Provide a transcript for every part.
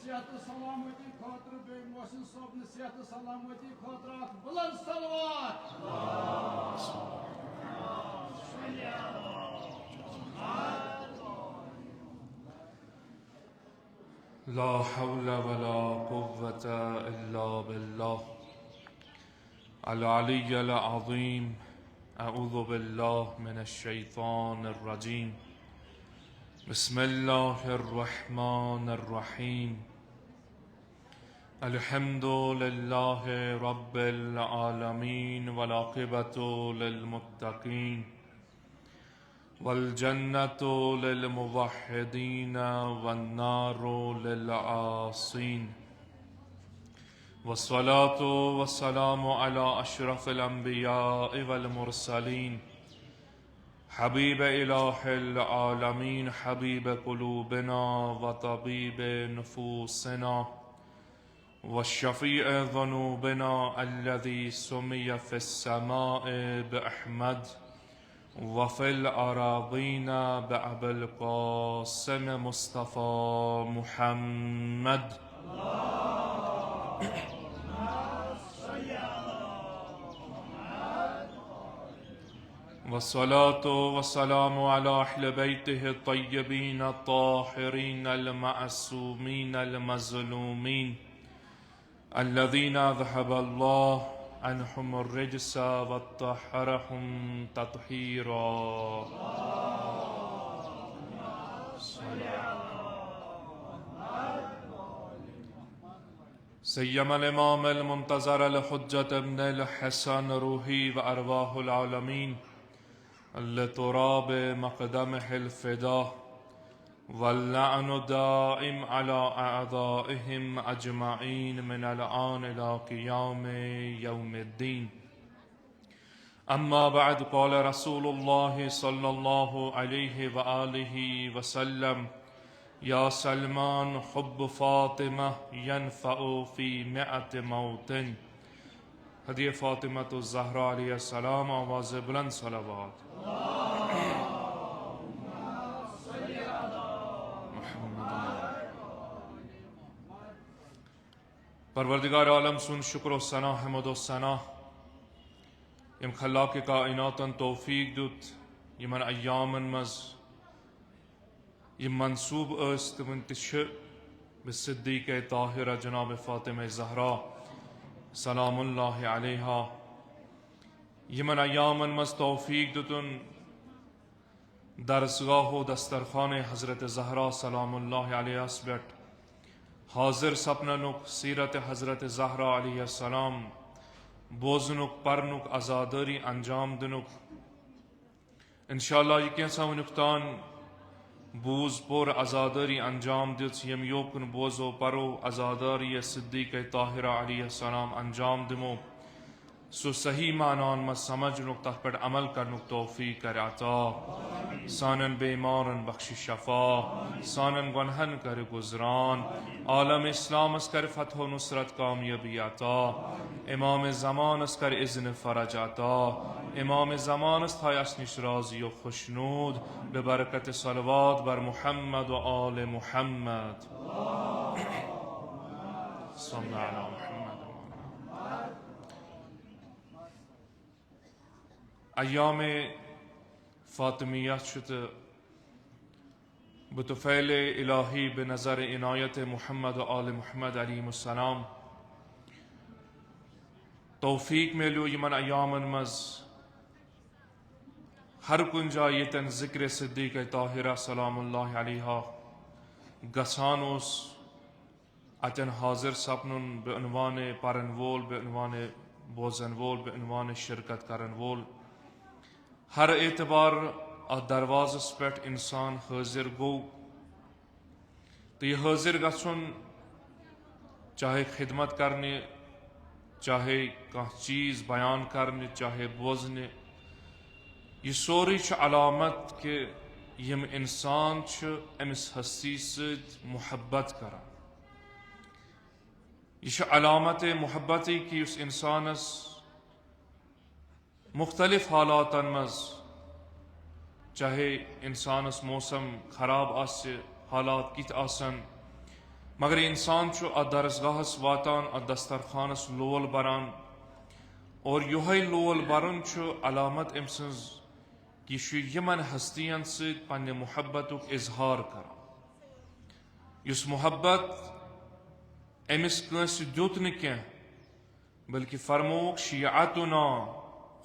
صحت سلامتی خاطر بے محسن صاحب صحت سلامتی خاطر بلند صلوات لا حول ولا قوة إلا بالله العلي العظيم. أعوذ بالله من الشيطان الرجيم. بسم الله الرحمن الرحيم. الحمد لله رب العالمين والعاقبة للمتقين والجنة للموحدين والنار للعاصين والصلاة والسلام على أشرف الأنبياء والمرسلين حبيب إله العالمين حبيب قلوبنا وطبيب نفوسنا والشفيع ذنوبنا الذي سمي في السماء بأحمد وفي الأراضين بأبي القاسم مصطفى محمد. والصلاة والسلام على أهل بيته الطيبين الطاهرين المعصومين المظلومين الذين ذهب الله عنهم الرجس وطهرهم تطهيرا. سيما الإمام المنتظر الحجة ابن الحسن روحي وأرواح العالمين لتراب مقدمه الفداء واللعن دائم على أعدائهم أجمعين من الآن إلى قيام يوم الدين. أما بعد، قال رسول الله صلى الله عليه وآله وسلم: يا سلمان حب فاطمة ينفع في 100 موت. هدیہ فاطمة الزہرا علیہ السلام. آواز بلند صلوات. پروردگار عالم سن شکر و ثنا حمد و ثنا یم خلاق کائناتن توفیق دت یمن ایامن مز یم منصوب است ونتش بالصدیق طاہرہ جناب فاطمہ زہرا سلام اللہ علیہا. یمن ایامن مز توفیق دتن درسگاہ و دسترخوان حضرت زہرا سلام اللہ علیہ اسبٹ حاضر سپننک سیرت حضرت زہرا علیہ السلام بوزنک پرنک ازاداری انجام دنک. انشاءاللہ یہ کینسا ونکتان بوز پور ازاداری انجام دت یم یوکن بوزو پرو ازاداری صدیق طاہرہ علیہ السلام انجام دمو سو صحیح معنان میں سمجھنک تح پر عمل کرنک توفیق کر عطا. سانن بیمارن بخش شفا، سانن گنہن کر گزران، عالم اسلام اس کر فتح و نصرت کامیابی عطا. امام زمان اس کر اذن فرج عطا. امام زمان اس تھا اسنش راضی و خوشنود ببرکت صلوات بر محمد و آل محمد. صلی علی محمد. ایام فاطمیہ شد بطفیل الہی بنظر عنایت محمد و آل محمد علیہ السلام توفیق میلو یمن ایامن مز ہر کن جایتن ذکر صدیق طاہرہ سلام اللہ علیہا گسانوس اتن حاضر سپنن بعنوان پرن وول، بعنوان بوزن وول، بعنوان شرکت کرن وول. ہر اعتبار دروازس پہ انسان حاضر گو تو یہ حاضر گھن چاہے خدمت کرنے، چاہے کانٛہہ چیز بیان کرنے، چاہے بوزنے، یہ سوری علامت کہ یم انسان امس ہستی ست محبت کران. یہ علامت محبتی کہ اس انسانس مختلف حالاتن مز چاہے انسانس موسم خراب آسے، حالات کت آسن، مگر انسان چھُ اتھ درسگاہس واتان اتھ دسترخانس لول بران اور یہوے لول برن چھُ علامت أمۍ سٕنٛز کہ یہِ چھُ یِمن ہستین سۭتۍ پننہِ محبتُک اظہار کران یُس محبت أمِس کٲنٛسہِ دیُت نہٕ کینٛہہ بلکہ فرمووُکھ شیعتنا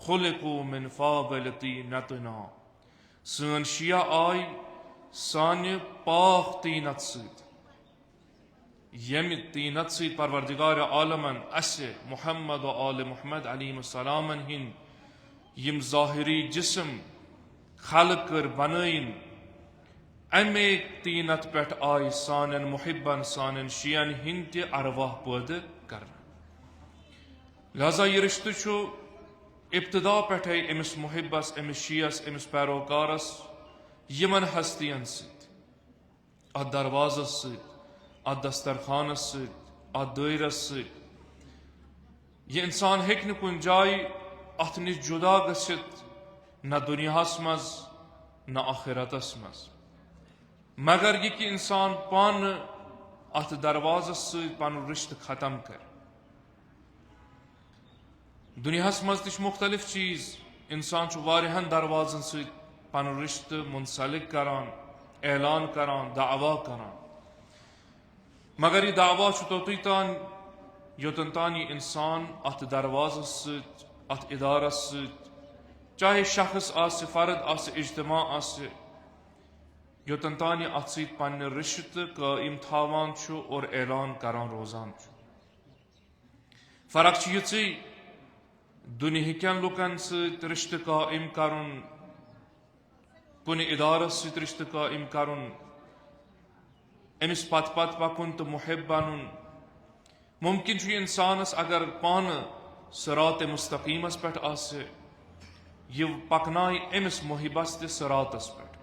خلقوا من فاضل طینتنا سٲنۍ شیعہ آے سانہِ پاک طینت سۭتۍ ییٚمہِ طینت سۭتۍ پروردگار عالمن اسہِ محمد و آل محمد علیہم السلامن ہٕنٛدۍ یِم ظٲہری جسم خلق کٔر بنٲیِن امے طینت پٮ۪ٹھ آے سانٮ۪ن محبن سانٮ۪ن شیعن ہٕنٛدۍ تہِ ارواح پٲدٕ کرنہٕ لہذا یہِ رشتہٕ چھُ ابتدا پٮ۪ٹھے أمِس محبس أمِس شیعس أمِس پیروکارس یِمن ہستین سۭتۍ اتھ دروازس سۭتۍ اتھ دسترخانس سۭتۍ اتھ دٲیرس سۭتۍ یہِ انسان ہیٚکہِ نہٕ کُنہِ جایہِ اتھ نِش جدا گٔژھِتھ نہ دُنیاہس منٛز نہ آخرتس منٛز مگر یہِ کہِ انسان پانہٕ اتھ دروازس سۭتۍ پنُن رشتہٕ ختم کرِ دنیاہس منٛز تہِ چھِ مختلف چیٖز انسان چھُ واریاہن دروازن سۭتۍ پنُن رشتہٕ منسلک کران اعلان کران دعوا کران مگر یہ دعوا چھُ توٚتُے تام یوٚتن تام یہِ انسان اتھ دروازس سۭتۍ اتھ ادارس سۭتۍ چاہے شخص آسہِ فرد آسہِ اجتماع آسہِ یوٚتن تام یہِ اتھ سۭتۍ پننہِ رشتہٕ قٲیِم تھاوان چھُ اور اعلان کران روزان چھُ فرق چھِ یِژٕے دُنہِکٮ۪ن لُکن سۭتۍ رشتہٕ قٲیِم کرُن کُنہِ ادارس سۭتۍ رشتہٕ قٲیِم کرُن أمِس پتہٕ پتہٕ پکُن تہٕ محب بنُن ممکن چھُ انسانس اگر پانہٕ صراط مستقیٖمس پٮ۪ٹھ آسہِ یہِ پکنایہِ أمِس محبس تہِ صراطس پٮ۪ٹھ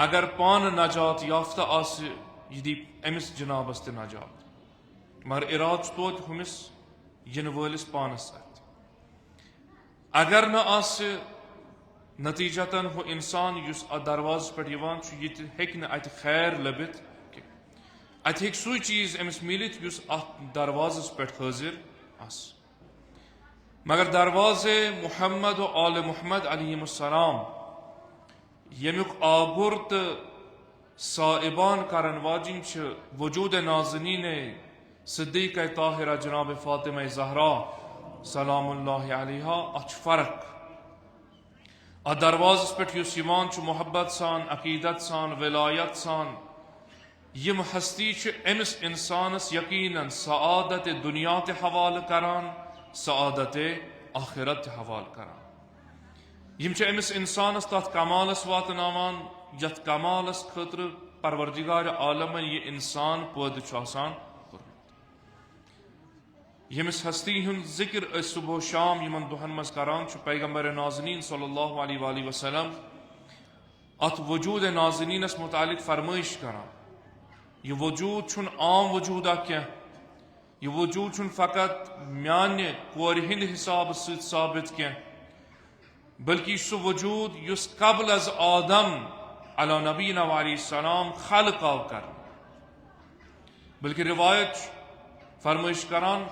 اگر پانہٕ نجات یافتہ آسہِ یہِ دی أمِس جنابس تہِ نجات مگر ارادٕ چھُ توتہِ ہُمِس یِنہٕ وٲلِس پانس اتھِ اگر نہٕ آسہِ نتیجتاً ہُہ انسان یُس اتھ دروازس پٮ۪ٹھ یِوان چھُ یہِ تہِ ہیٚکہِ نہٕ اتہِ خیر لٔبِتھ کینٛہہ اتہِ ہیٚکہِ سُے چیٖز أمِس میٖلِتھ یُس اتھ دروازس پٮ۪ٹھ حٲضر آسہِ مگر دروازے محمد و آل محمد علیہم السلام ییٚمیُک آگُر تہٕ صائبان کرن واجِنۍ چھِ وجوٗدِ نازنیٖنے صدیقہ طاہرہ جناب فاطمہ زہرا سلام اللہ علیہا اتھ چھُ فرق اتھ دروازس پٮ۪ٹھ یُس یِوان چھُ محبت سان عقیدت سان ولایت سان یِم ہستی چھِ أمِس انسانس یقیناً سعادت دنیا تہِ حوالہٕ کران سعادت آخرت تہِ حوالہٕ کران یِم چھِ أمِس انسانس تتھ کمالس واتناوان یتھ کمالس خٲطرٕ پروردگار عالمن یہِ انسان پٲدٕ چھُ آسان ییٚمِس ہستی ہُنٛد ذکر أسۍ صبح و شام یِمن دۄہن منٛز کران چھُ پیغمبر نازنیٖن صلی اللہ علیہ وآلہ وسلم اتھ وجوٗدِ نازنیٖنس متعلق فرمٲیش کران یہِ وجوٗد چھُنہٕ عام وجوٗدا کینٛہہ یہِ وجوٗد چھُنہٕ فقط میانہِ کورِ ہٕنٛدِ حسابہٕ سۭتۍ ثابت کینٛہہ بلکہ یہِ چھُ سُہ وجوٗد یُس قبل از آدم علیٰ نبینا علیہ السلام خلق آو کرنہٕ بلکہ روایت چھُ فرمٲیش کران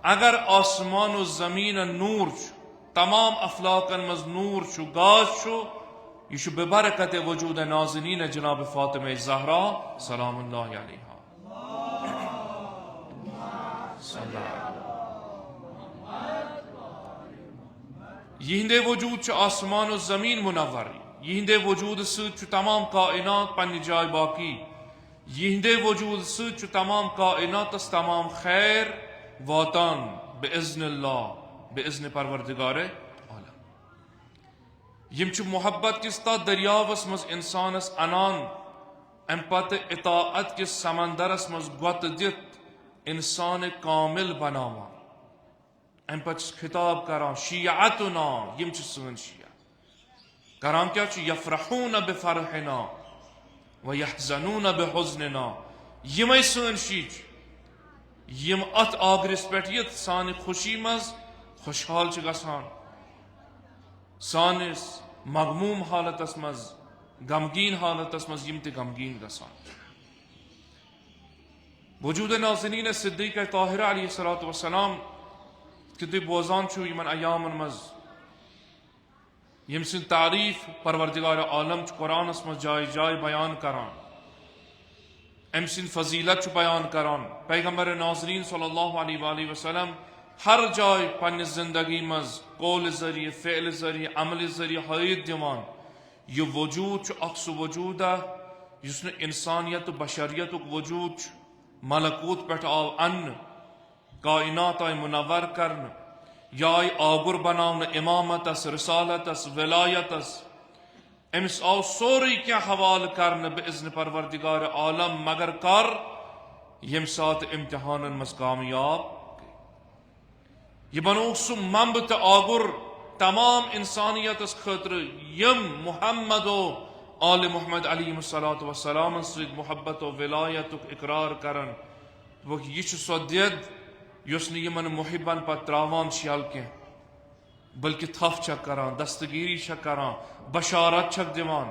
اگر آسمان و زمین نور چھُ تمام افلاقن منٛز نور چھُ گاش چھُ یہ چھُ ببرکت وجوٗد نازنیٖن جناب فاطمہ زہرا سلام اللہ علیہا یہندے وجوٗد چھُ آسمان و زمین منور یہندے وجوٗد سۭتۍ چھُ تمام کائنات پننہِ جایہِ باقی یہندے وجوٗد سۭتۍ چھُ تمام کائناتس تمام خیر واتان بِاذن اللہ بِاذن پروردگار عالم یم چھِ محبت کِس تتھ دریاوس منٛز انسانس انان امہِ پتہٕ اطاعت کِس سمندرس منٛز گۄتہٕ دِتھ انسان کامل بناوان امہِ پتہٕ چھُس خطاب کران شیعتنا یم چھِ سٲنۍ شیعہ کران کیاہ چھُ یفرحون بفرحنا ویحزنون بحزننا یمے سٲنۍ شیعہ چھِ یم اتھ آگرس پٮ۪ٹھ یِتھ سانہِ خوشی منٛز خوشحال چھِ گژھان سانس مغموم حالتس منٛز غمگیٖن حالتس منٛز یم تہِ غمگیٖن گژھان وجود ناظرین صدیقہ طاہرہ علیہ الصلوۃ والسلام کہ تُہۍ بوزان چھو یمن ایامن مز یم سن تعریف پروردگار عالم قرآنس مز جائے جائے بیان کران ام سن فضیلت بیان کران پیغمبر ناظرین صلی اللہ علیہ وآلہ وسلم ہر جائے پنہ زندگی مز قول ذریعہ فعل ذریعہ عمل ذریعہ حیت دیوان یہ وجود اخ سہ وجود یس نہ انسانیت و بشریت وجود ملکوت پہ آو ان کائنات آئی منور کرن یا آئی آگر بناون امامتس رسالتس ولایتس امس آو سوری کیا حوال کرن باذن پروردگار عالم مگر کر یم سات امتحان مز کامیاب یہ بنو سہ ممب تو آگر تمام انسانیت خاطر یم محمد و آل محمد علیہ الصلوۃ والسلام سید محبت و ولایت اقرار کرن یہ سو دید یس نمن محبن پہ تراوان شیل کی بلکہ تھف چھ کران دستگیری چھ کران بشارت چھ دیوان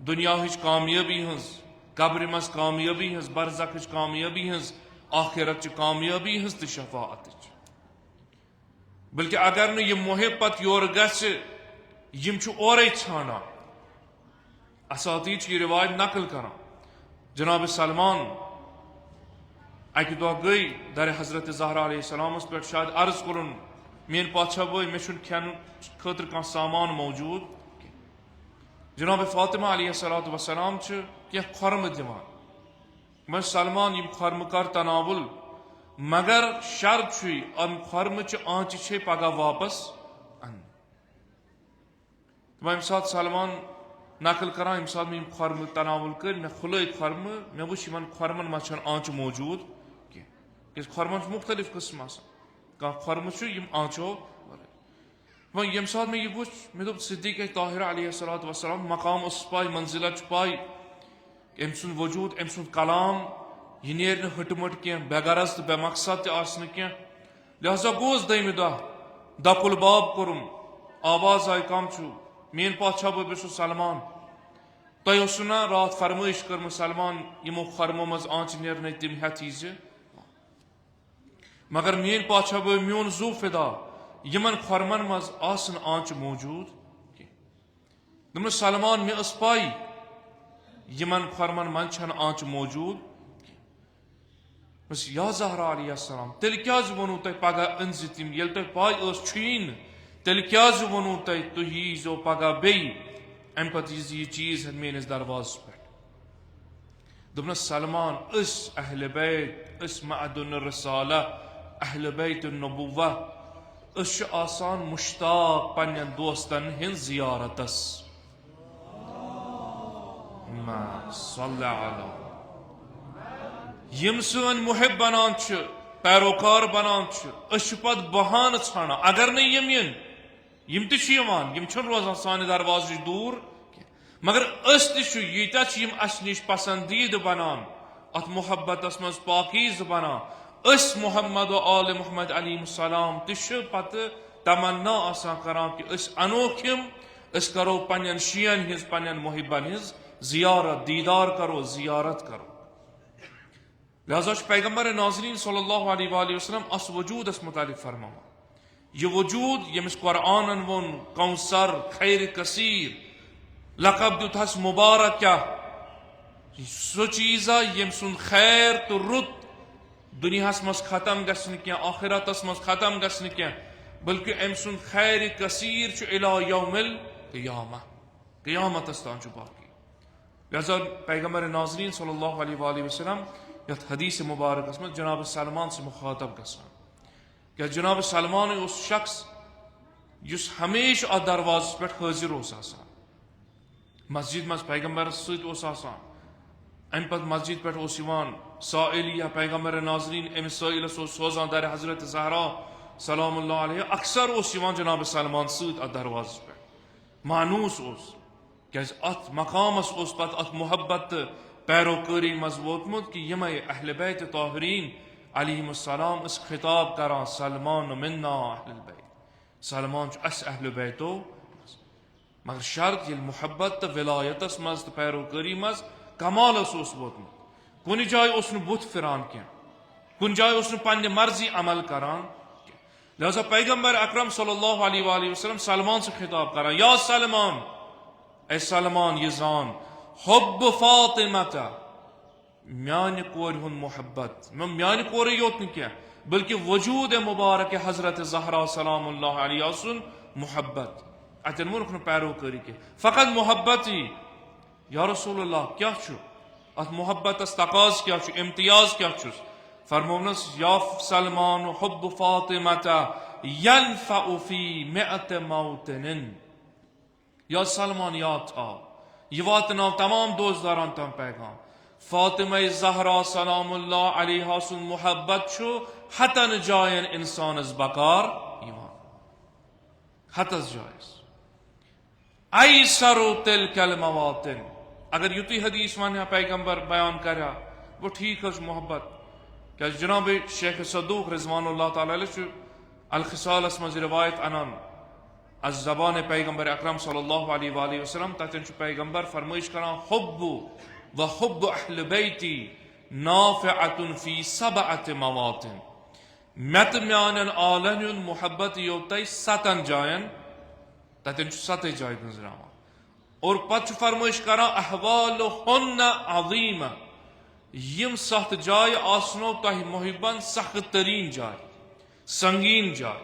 دنیا ہچ کامیابی ہنز قبر مز کامیابی ہنز برزخ ہچ کامیابی ہنز آخرت چھ کامیابی ہنز تو شفاعت بلکہ اگر نہ یہ محب پت یور گژھِ یم چھ اورے ژھانڈان اساتید چھ یہ روایت نقل کران جناب سلمان اکہ دہ گئی در حضرت زہرا علیہ السلام پہ شاید عرض کرن مین پادشاہ بھائی مے چھن کھین خاطر کان سامان موجود جناب فاطمہ علیہ الصلوۃ والسلام چھ کی خرم دیوان میں سلمان یم خرم کر تناول مگر شرط چھ ام خرم چھ آنچ چھ پگہ واپس ان تم سات سلمان نقل کران یم سات میں خرم تناول کر میں کھلے خرم میں وچ یمن خرمن مہ چھن آنچ موجود اس خرمن مختلف قسم کان خرم یم آنچو یم سات میں یہ وچ میں دپ صدیقہ طاہرہ علیہ الصلوۃ والسلام مقام اس پائی منزلت پائی ام سن وجود ام سن کلام یہ نیر ہٹ مٹ کی بے غرض بے مقصد تہ کی لہذا گوس دمہ دہ دک الباب کورم آواز آئی کم چھو مین پادشاہ بہ سلمان تہ اوسو نا رات فرمائش کرم سلمان یمو خرمو مز آنچ نیرنے تم ہیت یز مگر مین پادشاہ بہ میون زو فدا یمن خرمن مز آسن آنچ موجود دم سلمان میں اس پائی یمن خرمن من چھن آنچ موجود بس یا زہرا علیہ السلام تیل کیا ونو تہ پگہ انز تم یل تہ پائی اس چھین تیل کیا ونو تہ تھی زو پگہ بی ام پتہ یہ چیز میس درواز پہ دپنس سلمان اس اہل بیت اس معدن الرسالہ اہل بیت النبوہ اس آسان مشتاق پنن دوستن ہن زیارتس ما صلی علی یم سن محب بنان پیروکار بنان اس پت بہان ژھانڈان اگر نہ یم تہ روزان سانہ دروازہ دور مگر اس تہ یم اس نش پسندید بنان ات محبتس مز پاکیز بنان اس محمد و آل محمد علیہ السلام تہ پتہ تمنا آسان کران کہ اس انوکھم اس کرو پنن شین ہز پنن محبن ہز زیارت دیدار کرو زیارت کرو لہذا پیغمبر ناظرین صلی اللہ علیہ وآلہ وسلم اس وجود اس متعلق فرما یہ وجود یمس قرآن ون کوثر خیر کثیر لقب دس مبارک کیا سو چیزا یم سن خیر تو رت دنیا مز ختم گھن کی آخرتس مز ختم گھن کی بلکہ ام سن خیر کثیر الی یوم القیامہ قیامتس تان باقی لہذا پیغمبر ناظرین صلی اللہ علیہ وآلہ وسلم یت حدیث مبارکس میں جناب سلمان سے مخاطب گسان کہ جناب سلمان اس شخص جس ہمیشہ ات دروازہ پہ حاضر آسان مسجد مز پیغمبر ست آسان ام پت مسجد پہ سائل یا پیغمبر ناظرین ام سائلس سوزان در حضرت زہرا سلام اللہ علیہ اکثر جناب سلمان ست ات دروازہ پہ مانوس کیاز ات مقامس پت ات محبت پیروکاری مز ووتمت کہ یم اہل بیت طاہرین علیہم السلام اس خطاب کران سلمان منا اہل البیت سلمان اس اہل بیتو مگر شرط یل محبت تو ولایتس مز تو پیروکاری مز کمالس ووتمت کن جائے بت پھران کی کن جائے اس نے پنہ مرضی عمل کران. لہذا پیغمبر اکرم صلی اللہ علیہ وآلہ وسلم سلمان سے خطاب کران، یا سلمان، اے سلمان یہ زان، حب فاطمہ، میانہ کور ہند محبت، میانہ کور یوت نہ کیا بلکہ وجود مبارک حضرت زہرا سلام اللہ علیہ سن محبت. اتن ونک نہ پیروکاری کی فقط محبت ہی. یا رسول اللہ کیا چھو ات محبت تقاض کیا چھو، امتیاز کیا چھس؟ فرمونس یا سلمان حب فاطمہ ینفع فی مئت موطن. یا سلمان یاد تھاو، یہ واتناو تمام دوستداران تم پیغام، فاطمہ زہرا سلام اللہ علیہ سن محبت چھو حتن جائن انسانس بکار ایمان، حتس جائز. ایسر تلک المواطن. اگر یوتی حدیث ونیا پیغمبر بیان کریا وہ ٹھیک ہے محبت. کہ جناب شیخ صدوق رضوان اللہ تعالی علیہ الخصال اسمز روایت انان از زبان پیغمبر اکرم صلی اللہ علیہ وآلہ وسلم تتن پیغمبر فرمائش کران حب و حب اہل بیتی نافعت فی سبعت مواطن. مت میانن آلن محبت یوتی ستن جائن تتن ست جائے گزراما. اور پچ فرمائش کران احوالہن عظیمہ، یم سخت جائے آسنو تہ محبن سخت ترین جائے، سنگین جائے.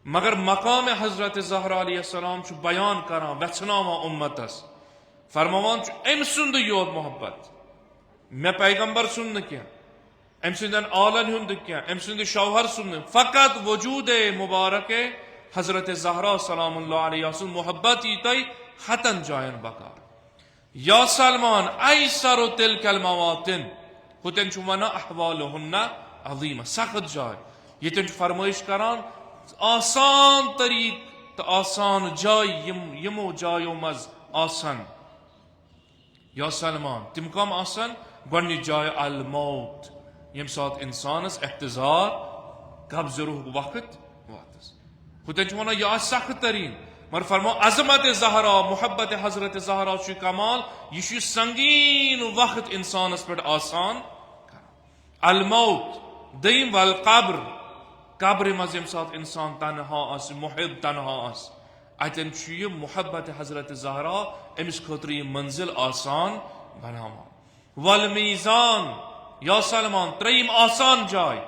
مگر مقام حضرت زہرا علیہ السلام چھ بیان کران وچھناوا امتس، فرموان چھ ام سند یوت محبت، میں پیغمبر سن کیا، ام سندن آلن ہند کیا، ام سند شوہر سن، فقط وجود مبارک حضرت زہرا سلام اللہ علیہ وسلم محبت ہی تی حتن جائن بکار. یا سلمان ایسر تلک المواطن، ہوتن چھ ونا احوالہن عظیمہ، سخت جائے. یہ تن فرمائش کران آسان طریق تو آسان جائے یمو جایو مز آسان. یا سلمان تم کم آسان گونی جائے الموت، یم سات انسانس احتضار قبض روح وقت واتس. ہوتن چھ ونا یہ سخت ترین. مگر فرمو عظمت زہرا، محبت حضرت زہرا چھ کمال، یہ سنگین وقت انسانس پر آسان. الموت دیم والقبر، قبر مز یم سات انسان تنہا اس، محب تنہا اس، اتن چھ یہ محبت حضرت زہرا امس خاطر یہ منزل آسان بناوا. والمیزان، یا سلمان تریم آسان جائے،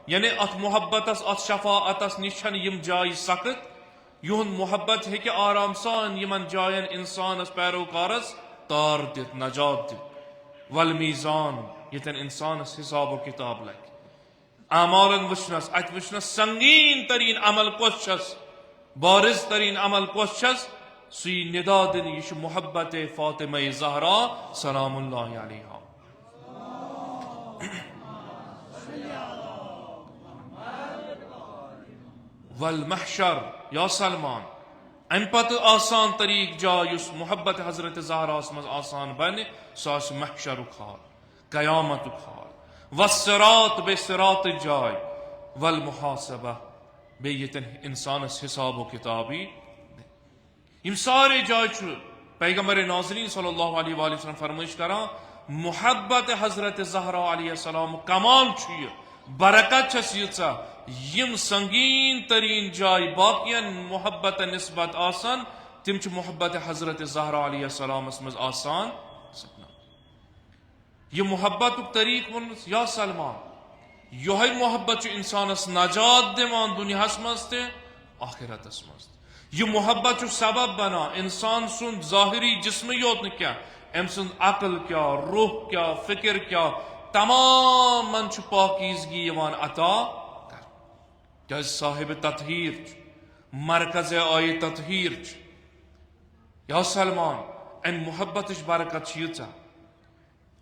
یعنی ات محبتس ات شفاعتس نشن یم جائے سخت، یہن محبت ہے کہ آرام سان یمن جائن انسانس پیروکارس تار دت، نجات دت. والمیزان یتن انسانس حساب و کتاب لگ، اعمالن وچنس، ات وچنس سنگین ترین عمل کس چھس، بارز ترین عمل کس چھس، سی ندا دن یہ محبت فاطمہ زہرا سلام اللہ علیہ. والمحشر، یا سلمان ام پت آسان طریق جائے اس محبت حضرت زہرا مز آسان بن سہ محشر حال، قیامت حال. والصراط، بے صراط جائے. والمحاسبہ، بے یتن انسانس حساب و کتابی. یم سارے جائے چھ پیغمبر ناظرین صلی اللہ علیہ وآلہ وسلم فرمائش کران محبت حضرت زہرا علیہ السلام کمال چھ، برکت چھس یژا یم سنگین ترین جائے باقین محبت نسبت آسان تم چھ محبت حضرت زہرا علیہ السلام مز آسان. یہ محبت طریق ون یا سلمان، یہ محبت چھ انسانس نجات دیوان دنیاس مز تے آخرتس مز. یہ محبت چھ سبب بنا انسان سن ظاہری جسم یوت نہ کیا، ام سن عقل کیا، روح کیا، فکر کیا، تمام من چھ پاکیزگی یوان عطا کر. کیا صاحب تطہیر مرکز آئی تطہیر. یا سلمان ام محبت برکت چھ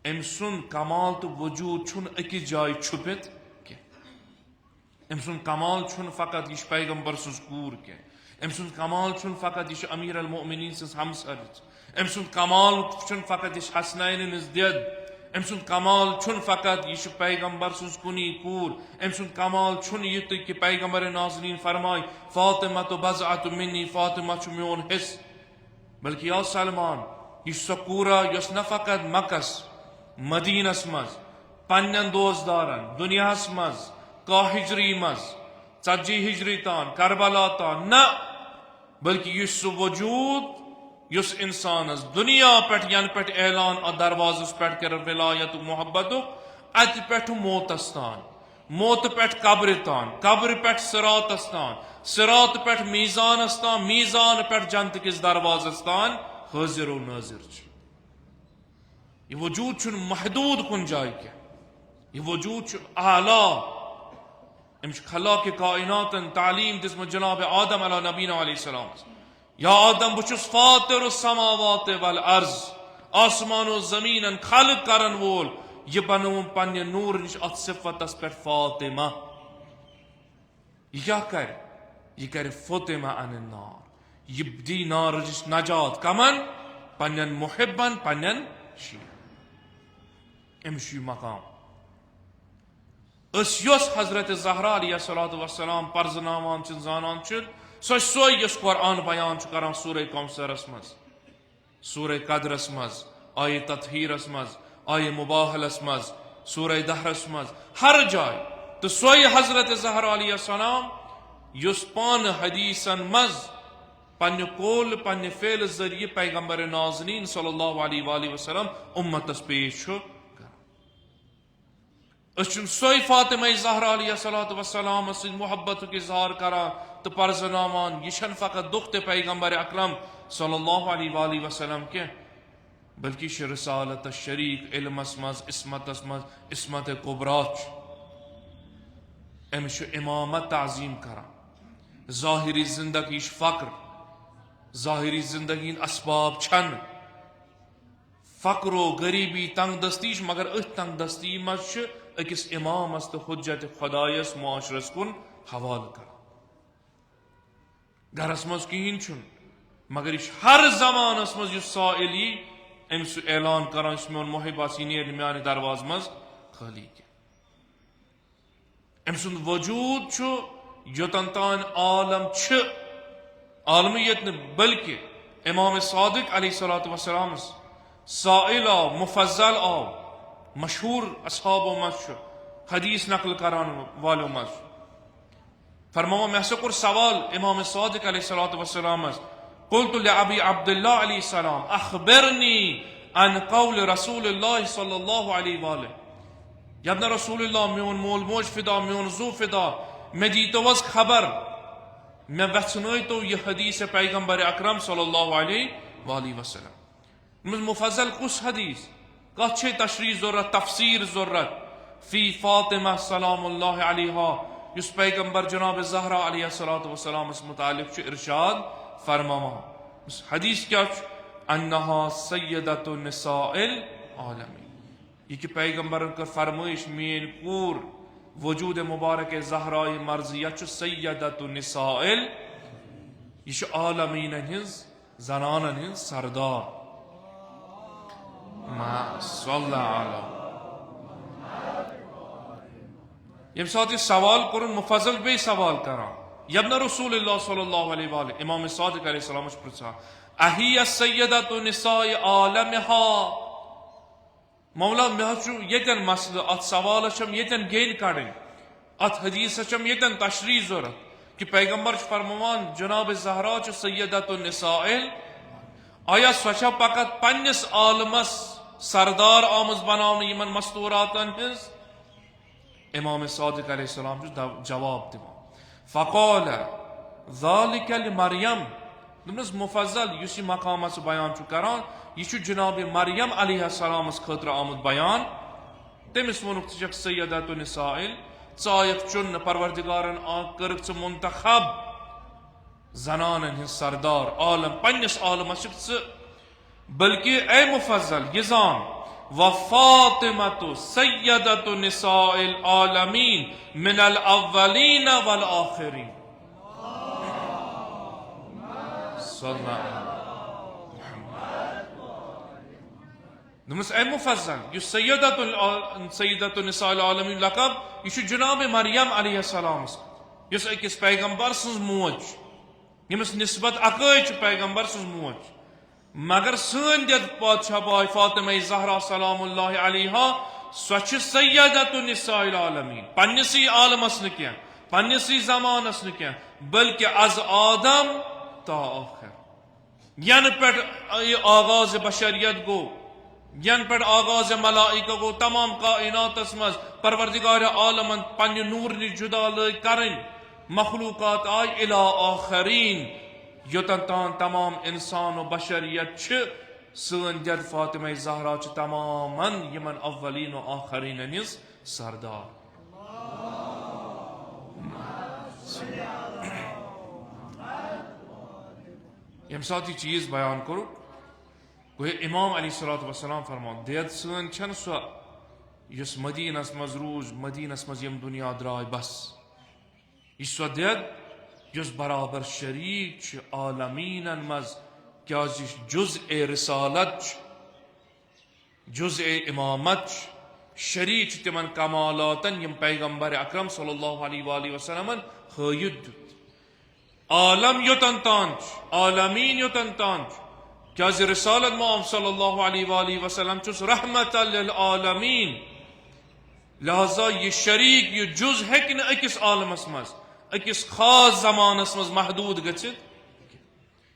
ام سن کمال تو وجود چھن اکس جائے چھپت کی. ام سن کمال چھن فقط یہ پیغمبر سز کور کی. ام سن کمال چھن فقط یہ امیر المؤمنین سز ہمسر. ام سن کمال چھن فقط یہ حسنین نز دید. ام سن کمال چھن فقط یہ پیغمبر سز کنی کور. ام سن کمال چھن یہ کہ پیغمبر ناظرین فرمائی فاطمہ تو بضعت منی، فاطمہ چھ میون حص. بلکہ یا سلمان یہ سکورہ یس نہ فقط مکس مدینس مز پنن دوستدارن دنیاہس مز کاہ ہجری مز 40 ہجری تان کربلا تان نہ بلکہ یہ سہ وجود یس انسانس دنیا پہ ین پہ اعلان ات دروازس پہ کر ولایت محبت ات پہ موتس تان موت پہ قبر تان قبر پہ صراطس تان صراط پہ میزانس تان میزان پہ جنت کس دروازس تان حاضر و ناظر یہ وجود چھ محدود کن جائے کی یہ وجود چھ اعلیٰ امش خلاق کائنات تعلیم دسم جناب آدم علی نبینا علیہ السلام یا آدم بچس فاطر السماوات والارض آسمان و زمین خلق کرن وول یہ بنوم پنہ نور نش ات صفتس پہ فاطمہ یہ کر فاطمہ عن النار یہ دی نار نجات کمن پنن محبن پنن شی امشی مقام اس یس حضرت زہرا علیہ السلام پرزناوان چھ زانان چھ سوی یس قرآن بیان چھ کران سورہ کوثرس مز سورہ قدرس مز آیہ تطہیرس مز آیہ مباہلس مز سورہ دہرس مز ہر جائے تو سوی حضرت زہرا علیہ السلام یس پان حدیثن مز پنہ قول پنہ فعل ذریعہ پیغمبر نازنین صلی اللہ علیہ وآلہ وسلم امتس پیش چھ سوی فاطمہ زہرا علیہ السلام سے محبت کے اظہار کران تو پرزناوان یہ چھن فقط دخت پیغمبر اکرم صلی اللہ علیہ وآلہ وسلم کے بلکہ یہ رسالت شریک علمس مز عصمتس مز عصمت کبریٰ امش امامت تعظیم کران ظاہری زندگی فقر ظاہری زندگی اسباب چھن فقر و غریبی تنگ دستی مگر ات تنگ دستی مز اکس امامس تو حجت خدایس معاشرس کن حوالہ کر گرس مز کہین چھن مگر یہ ہر زمانس مز سائلی امس اعلان کران اس میون محبہ سینیر میانہ درواز مز خالی کی ام سند وجود چھ یوتن تان عالم چھ عالمیت نے بلکہ امام صادق علیہ السلام سائل آو مفضل آو مشہور اصحاب و مز حدیث نقل کران والو مز فرماوا میں سکر سوال امام صادق علیہ السلام قلت لعبی عبداللہ علیہ السلام اخبرنی عن قول رسول اللہ صلی اللہ علیہ وآلہ یبن رسول اللہ میون مول موج فدا میون زو فدا میں دیتو وز خبر میں وچھنوئی تو یہ حدیث پیغمبر اکرم صلی اللہ علیہ وآلہ وسلم مفضل کس حدیث کچھ تشریح ضرورت تفسیر ضرورت فی فاطمہ سلام اللہ علیہ اس پیغمبر جناب زہرا علیہ السلام اس متعلق ارشاد فرماوا اس حدیث کیا انہا سیدت النساء العالمین یہ کہ پیغمبر کا فرمائش مین پور وجود مبارک زہراء مرضیہ چھ سیدت النساء یہ عالمین ہنز زنان ہنز سردار ما صلی اللہ علیہ یم ساتھ یہ سوال کرن مفضل بے سوال کران یبن رسول اللہ صلی اللہ علیہ وآلہ امام صادق علیہ السلام پرسا اہی السیدت نساء عالمہا مولا میں یتن مسئلہ ات سوال چم یتن گیل کڑن ات حدیث چم یتن تشریح ضرورت کہ پیغمبر فرمان جناب زہرا چ سیدت النساء آیا سوچا پکت پنس عالمس سردار آمز بناون یمن مستوراتن ہز امام صادق علیہ السلام جواب دیا فقال ذالک لمریم دمس مفضل یسی مقام سے بیان چھ کران یہ جناب مریم علیہ السلام خاطر آمد بیان تمس ونک ژٕ چھکھ سیدۃ النساء ژایک چن پروردگارن کرک ژٕ منتخب زنانن ہند سردار عالم پنس عالمس بلکہ اے مفضل یہ زان وفاطمة سیدۃ نساء العالمین من الاولین والآخرین صلی اللہ دمس اے مفضل یہ سیدۃ نساء العالمین لقب یہ جناب مریم علیہ السلام اس اکس پیغمبر سز موج یمس نسبت اکیچ پیغمبر سز موج مگر سن دید پادشاہ بائی فاطمہ زہرا سلام اللہ علیہ سوچ سیدۃ النساء العالمین پنسی عالمس نکیا پنسی زمانس نکیا بلکہ از آدم تا آخر ین پہ آغاز بشریت گو ین پہ آغاز ملائکہ گو تمام کائنات مز پروردگار عالمن پنہ نور نش جدا لگ کرن مخلوقات آئی الی آخرین یوتن تان تمام انسان و بشریت سن جد فاطمہ زہرا تماماً یمن اولین و آخرین نز سردار یم سات یہ چیز بیان کرو گویا امام علیہ الصلوۃ والسلام فرمان دید سن چھن سو یس مدینس مز روز مدینس مز یم دنیا درائے بس یہ سو دید یس برابر شریک عالمین مز کیا جزء رسالت جزء امامت شریک تمن کمالاتن یم پیغمبر اکرم صلی اللہ علیہ وآلہ وسلم ہائید عالم یوتن تانچ عالمین یوتن تانچ کیا رسالت محمد صلی اللہ علیہ وآلہ وسلم چس رحمت للعالمین لہذا یہ شریک یہ جز ہیکن اکس عالمس مز اکس خاص زمانس مز محدود گچھت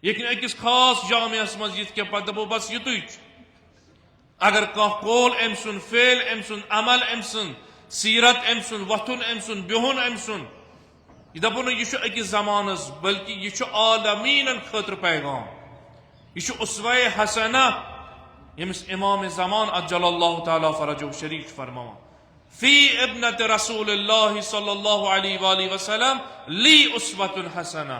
لیکن اکس خاص جامعس مز یہ پتہ دبو بس یتوی اگر کان قول ام سن فعل ام سن عمل ام سن سیرت ام سن وتھن ام سن بہن ام سن یہ دپو نا یہ اکس زمانس بلکہ یہ عالمین خاطر پیغام یہ اسوہ حسنہ یمس امام زمان اجل اللہ تعالی فرجہ شریف فرماوا فی ابنت رسول اللہ صلی اللہ علیہ وآلہ وسلم لی اسوۃ حسنہ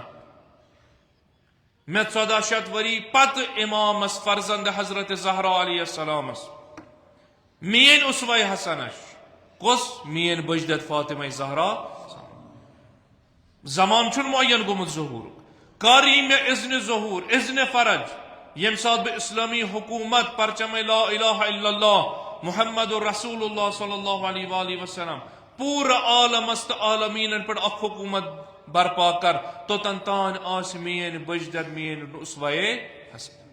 میں 1400 وری پت امامس فرزند حضرت زہرا علیہ السلام مین اسوہ حسنش کس مین بجدت فاطمہ زہرا زمان چھن معین گمت ظہور کاری میں اذن ظہور اذن فرج یم سات بہ اسلامی حکومت پرچم لا الہ الا اللہ محمد رسول اللہ صلی اللہ علیہ وآلہ وسلم پورا عالم است عالمین پر اخ حکومت برپا کر تو تنتان آس مین بجدد مین اسوہ حسن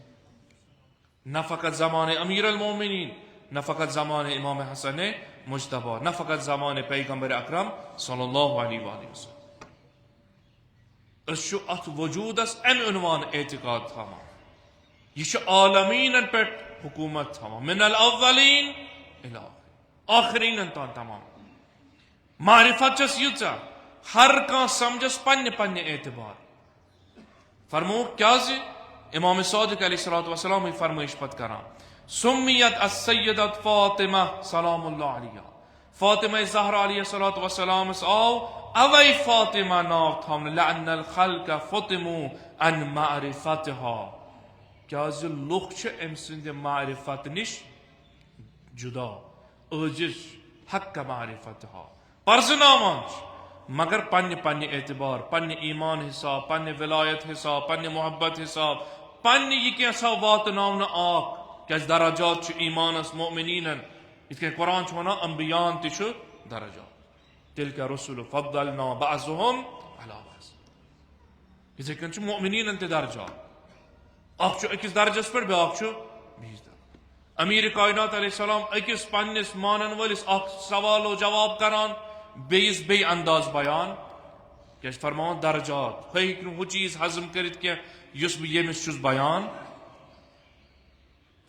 نہ فقط زمان امیر المومنین نہ فقط زمان امام حسن مجتبی نہ فقط زمان پیغمبر اکرم صلی اللہ علیہ وآلہ وسلم اس ات وجود اس ام عنوان اعتقاد تھاما یہ عالمین پہ حکومت تھاما من الاولین الى آخرین تان تمام معرفت چس یوچا ہر کان سمجھس پنہ پنہ اعتبار فرمو کیا زی امام صادق علیہ الصلوۃ والسلام فرمائش پت کران سمیت السیدۃ فاطمہ سلام اللہ علیہا فاطمہ زہرا علیہ الصلوۃ والسلام آو اوی فاطمہ ناو تھامن لأن الخلق فتموا عن معرفتها کیا زی لوگ چھ ام سند معرفت نش جدا عاجز حق معرفتها پرزناوان مگر پنہ پنہ اعتبار پنہ ایمان حساب پنہ ولایت حساب پنہ محبت حساب پنہ یہ کیسا واتناون آک کیا درجات چھ ایمانس مؤمنین اس کے قرآن چھونا انبیان تی چھ درجات تلک رسول فضلنا بعضهم علی بعض اس کے چھ مؤمنین تی درجات اخ چھ اکس درجس پر بیاکھ چھ 20 درجات امیر کائنات علیہ السلام اکس پنس مانن ولس اخ سوال و جواب کران بیس بی انداز بیان کیا فرمان درجات ہیکن وہ چیز ہضم کرت کیا یس بہ یمس چھس بیان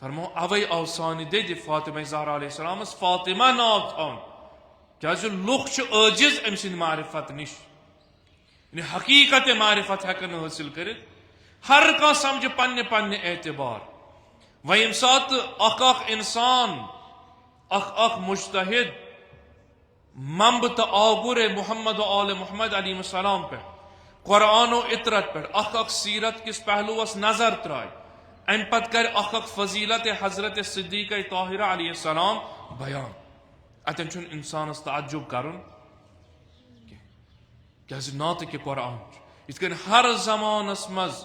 فرمو اوی اوسان دے فاطمہ زہرا علیہ السلام فاطمہ ناو تھون کیا لوگ چھ عاجز ام سند معرفت نش یعنی حقیقت معرفت ہیکن حاصل کرت ہر کان سمجھ پنہ پنہ اعتبار و یم سات اخ انسان اخ مجتہد منبت آگر محمد و آل محمد علیہ السلام پہ قرآن و اطرت پہ اخ سیرت کس پہلوس نظر ترائے ان پت کر اخ فضیلت حضرت صدیقہ طاہرہ علیہ السلام بیان اتن چھن انسانس تعجب کرن کیا نات کہ قرآن اس کن ہر زمانس مز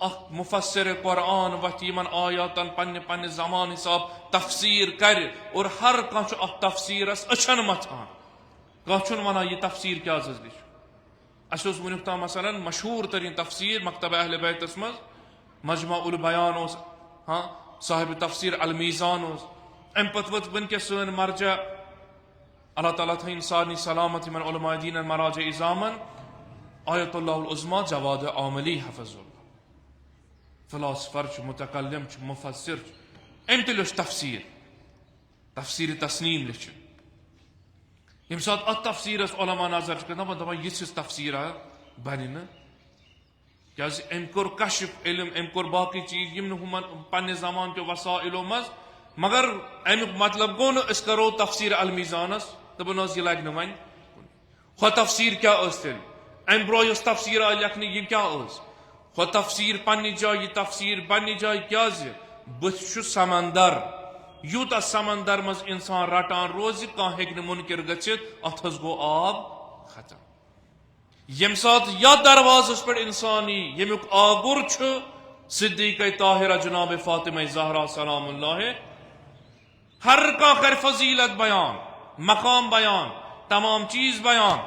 اخ مفسر قرآن وقت یمن آیاتن پنہ پنہ زمان حساب تفسیر کر اور ہر کان اخ تفسیرس اچھن متان کان ونا یہ تفسیر کیا زش اس ونیک تام مثلا مشہور ترین تفسیر مکتبہ اہل بیت مز مجمع البیان ہاں صاحب تفسیر المیزان ام پت وت ون کے سن مرجع اللہ تعالیٰ تھین سارنی سلامت من علماء دین مراجع ازامن آیت اللہ العظمى جواد عاملی حفظ اللہ فلاسفر متکلم مفسر ام تہ لچھ تفسیر تسنیم لچھ یم سات ات تفسیرس علماء نظر کرنا دپان یس تفسیر بنہ نا کیاز ام کور کشف علم ام کور باقی چیز یم نہ پنہ زمان کے وسائلو مز مگر امیک مطلب گو نا اس کرو تفسیر المیزانس دپان یہ لگ نا ون خو تفسیر کیا تیل ام برو اس تفسیر آئی لکھنے یہ کیا خو تفسیر پنہ جائے یہ تفسیر پنہ جائے کیا بت سمندر یوتا سمندر مز انسان رٹان روز کان ہیک منکر گچھت ات گو آب ختم یم سات یا دروازس پہ انسانی یمیک آگر صدیقہ طاہرہ جناب فاطمہ زہرا سلام اللہ ہر کا کر فضیلت بیان مقام بیان تمام چیز بیان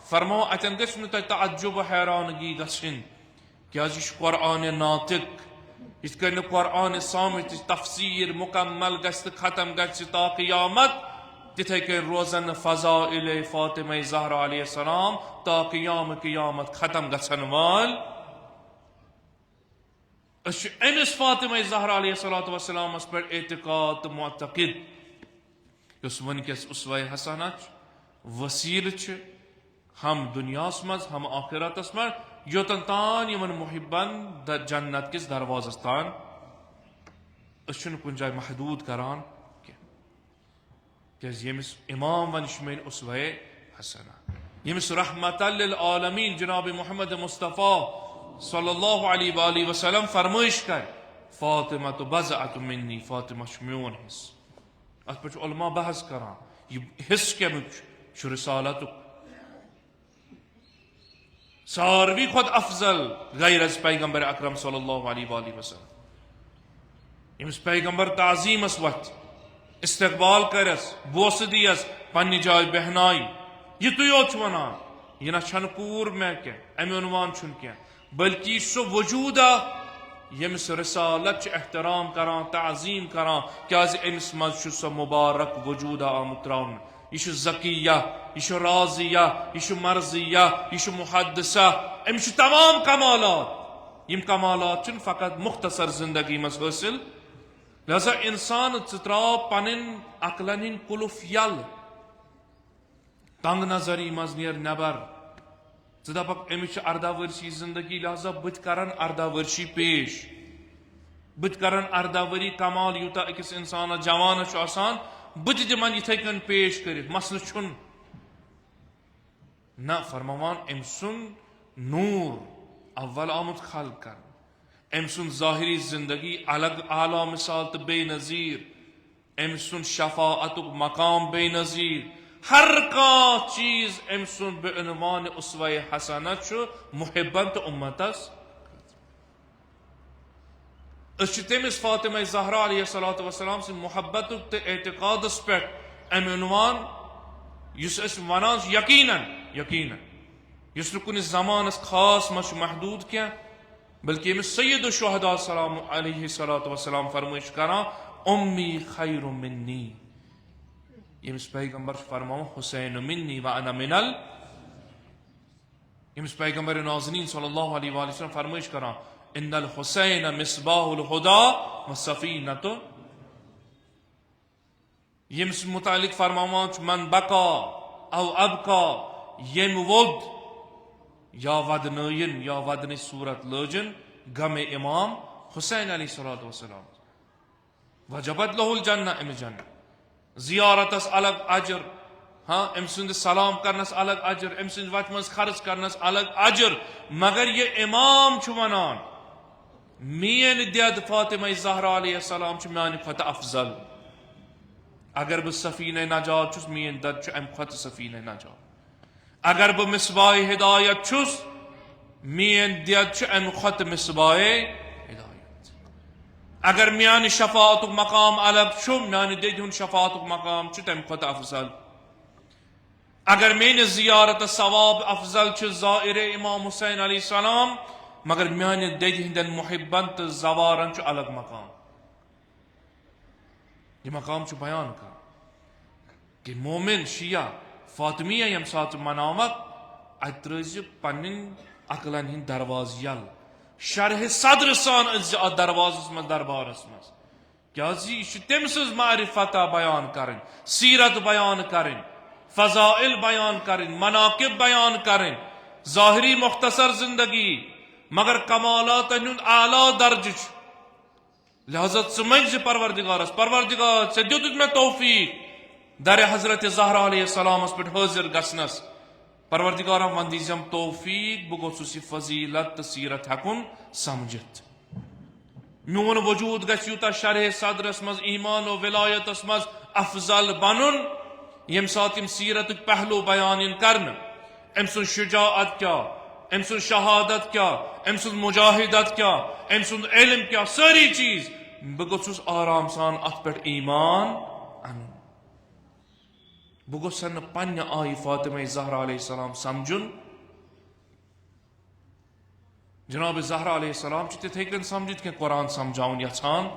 فرمو اتن گھس نہ تعجب حیرانگی گھن کیا قرآن ناطق اس کن قرآن سامت تفسیر مکمل گھس ختم گھس تا قیامت تتھے کن روزن فضائل فاطمہ زہرا علیہ السلام تا قیامت ختم گھن وال امس فاطمہ زہرا علیہ السلام پر اعتقاد معتقد اس ونکس اسوہ حسنہ وسیل ہم دنیاس مز ہم آخرتس مز یوتن تان یمن محبن جنت کس دروازس تان اس کن جائے محدود کران کیاز یمس امام ونش من اسوہ حسنہ یمس رحمت للعالمین جناب محمد مصطفیٰ صلی اللہ علیہ وآلہ وسلم فرمائش کر فاطمہ تو بضعت منی فاطمہ میون حص ات پہ علماء بحث کران یہ حص کمیک رسالت ساروی خود افضل غیر از پیغمبر اکرم صلی اللہ علیہ وآلہ وسلم امس پیغمبر تعظیم اس وقت استقبال کرس بوس دیس پنہ جائے بہنائی یہ تو یوت ونان یہ نہ چھن پور میں کیا امی عنوان چھن کیا بلکہ سو وجودہ یمس رسالت احترام کران تعظیم کران کیاز امس مز سو مبارک وجودہ آمت تراؤن یہ ذکیہ یہ راضیہ یہ مرضیہ یہ محدثہ امس تمام کمالات یم کمالات چن فقط مختصر زندگی مز حاصل لہذا انسان تراو پنن عقلن ہن کلف یل تنگ نظری مز نیر نبر دپک امس 18 ورشی زندگی لہذا بت کرن 18 ورشی پیش بت کرن 18 وری کمال یوتا اکس انسان جوان آسان بت دمن یتھے کن پیش کرت مسل چھن نہ فرمان ام سن نور اول آمد خلق کر ام سن ظاہری زندگی الگ اعلی مثال تو بے نظیر ام سن شفاعت مقام بے نظیر ہر کا چیز ام سن بے عنوان اسوہ حسنہ محبن تو امتس تمس فاطمہ زہرا علیہ السلام سے محبت تو اعتقاد پہ ام عنوان اس ونان یقینا اس کن زمانس خاص مش محدود کیا بلکہ امس سید الشہداء سلام علیہ السلام فرمائش کران امی خیر منی یمس پیغمبر فرماؤ حسین منی وانا من یمس پیغمبر نازنین صلی اللہ علیہ وآلہ وسلم فرمائش کران ان الحسین مصباح الہدا وسفینۃ یمس متعلق فرماؤ من بقا او ابقا یم ود یا ودنین یا ودن صورت لوجن غم امام حسین علیہ السلام وجبت لہ الجنہ ام جنہ زیارتس الگ اجر ہاں ام سند سلام کرنس الگ اجر ام سند وت مز خرچ کرنس الگ اجر مگر یہ امام ونان مین دید فاطمہ زہرا علیہ السلام میانہ کھت افضل اگر بہ سفینہ نجات چھس مین دد ام کھت سفینہ نجات اگر بہ مصباح ہدایت چھس مین دید ام کھت مصباح ہدایت اگر میانہ شفاعت مقام الگ میانہ دید ہند شفاعت مقام تم کھت افضل اگر میانہ زیارت ثواب افضل زائر امام حسین علیہ السلام مگر میانہ دید ہندن محبن تو زوارن الگ مقام یہ مقام چھ بیان کر کہ مومن شیعہ فاطمیہ یم سات مناوک ات ترز پن عقلن ہند درواز یل شرح صدر سان ات دروازس مز دربارس مز کیازِ یہ تم سز معرفت بیان کرن سیرت بیان کرن فضائل بیان کرن مناقب بیان کرن ظاہری مختصر زندگی مگر کمالات اعلی درج لہذا ثمج پروردگارس پروردگار ژے دِتُتھ مے توفیق در حضرت زہرا علیہ السلام پہ حاضر گسنس پروردگارا ون دیزم توفیق بہ گوسس یہ فضیلت تو سیرت ہکن سمجھت میون وجود گژھِ یوتاہ شرح صدرس مز ایمان و ولایتس مز افضل بنن یم سات یم سیرتک پہلو بیان کرن ام سن شجاعت کیا ام سن شہادت کیا ام سن مجاہدت کیا ام سن علم کیا ساری چیز بہ گوسس آرام سان ات پہ ایمان ان بہ گوسن پنہ آئی فاطمہ زہرا علیہ السلام سمجھن جناب زہرا علیہ السلام تتھے کن سمجھت کہ قرآن سمجھاؤن یژھان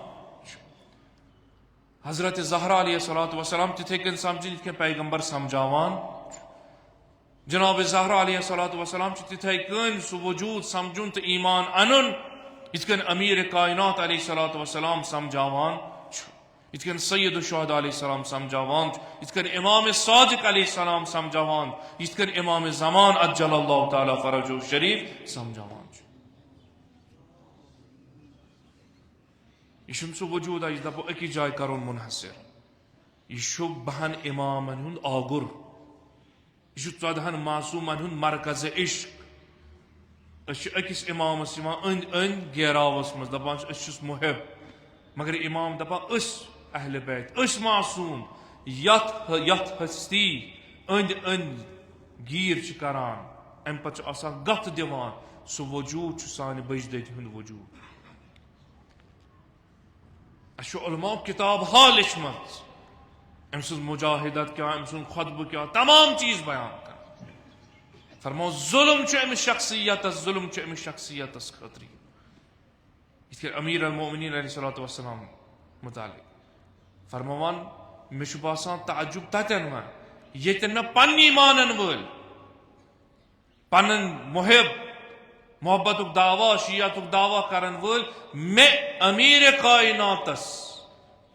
حضرت زہرا علیہ السلام تتھے کن سمجھت کہ پیغمبر سمجھاوان جناب زہرا علیہ السلام تتھے کن سو وجود سمجھن تو ایمان انن یت کن امیر کائنات علیہ السلام سمجھاوان یت کن سید الشہداء علیہ السلام سمجھاوان یت کن امام صادق علیہ السلام سمجھاوان یت کن امام زمان عجل اللہ تعالی فرجہ الشریف سمجھاوان یہ سو وجود اس دپو اکی جائے کرون منحصر یہ بہن امامن ہند آگر یہ ژۄدہن معصومن ہند مرکز عشق اس اکس امامس اند اند گیراوس مز دپان اس محب مگر امام دپان اس اہل بیت اس معصوم یت ہستی اند اند گیر کران ام پتہ آسان گت دیوان سو وجود سانہ بجدت ہند وجود اس علماء کتاب ہا لچمت ام سن مجاہدت کیا ام سن خطبہ کیا تمام چیز بیان کر فرمو ظلم امس شخصیت ظلم امس شخصیت خطری اس کے امیر المؤمنین علیہ السلام متعلق فرموان مش باسان تعجب تتن ون یتن پنی مانن ول پنن محب محبت دعوی شیعت دعوی کرن ول میں امیر کائناتس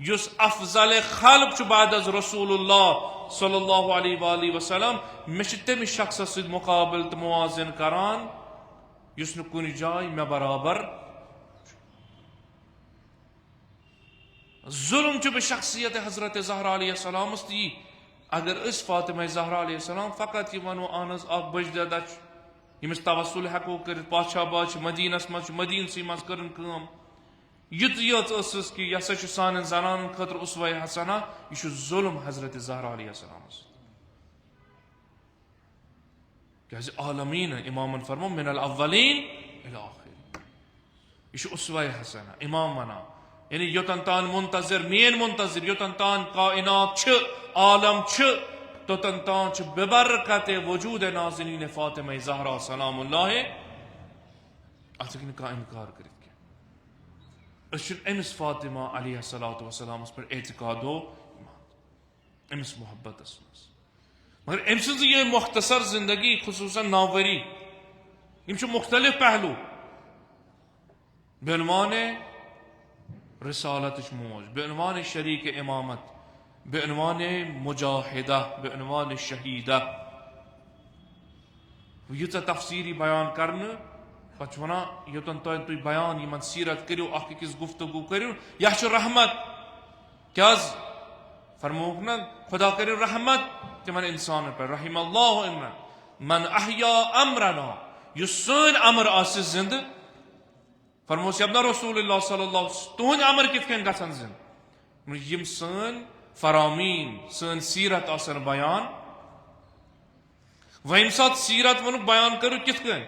یس افضل خلق بعد از رسول اللہ صلی اللہ علیہ وآلہ وسلم میں تمس شخص سید مقابل تو موازن کران یس نہ کن جائے میں برابر ظلم بہ شخصیت حضرت زہرا علیہ السلام تی اگر اس فاطمہ زہرا علیہ السلام فقط یہ ونو اہن اخ بجدہ دچ یمس توسل ہیکو کر پادشاہ باچ مدینس مز مدینسی مز کرن کام یت اسس کہ یہ سا سان زنان خاطر اسوہ حسنہ یہ ظلم حضرت زہرا علیہ السلام کیاز عالمین امامن فرمو من الاولین الی آخرین یہ اسوہ حسنہ امام ونا یعنی یوتن تان منتظر مین منتظر یوتن تان کائنات چھ عالم چھ توتن تان چھ ببرکت وجود نازنین فاطمہ زہرا سلام اللہ اتھن کا انکار کرت کی اس امس فاطمہ علیہ السلام پر اعتقاد و امس محبت اسمس مگر امس یہ مختصر زندگی خصوصاً ناوری یہ مختلف پہلو بعنوان رسالت موج بعنوان شریک امامت بعنوان مجاہدہ بعنوان شہیدہ یہ تفسیری بیان کرنے پتہ ونا یوتن تھی بیان یمن سیرت کرو اخ اکس گفتگو کرو یہ رحمت کیاز فرموک نا خدا کرو رحمت تمن انسان پر رحم اللہ من احیا امرنا یہ سن امر آس زند فرمو سیبنا رسول اللہ صلی اللہ علیہ وسلم تہند امر کت کن گھن زند یم سن فرامین سن سیرت آسن بیان و یم سات سیرت ون بیان کرو کت کن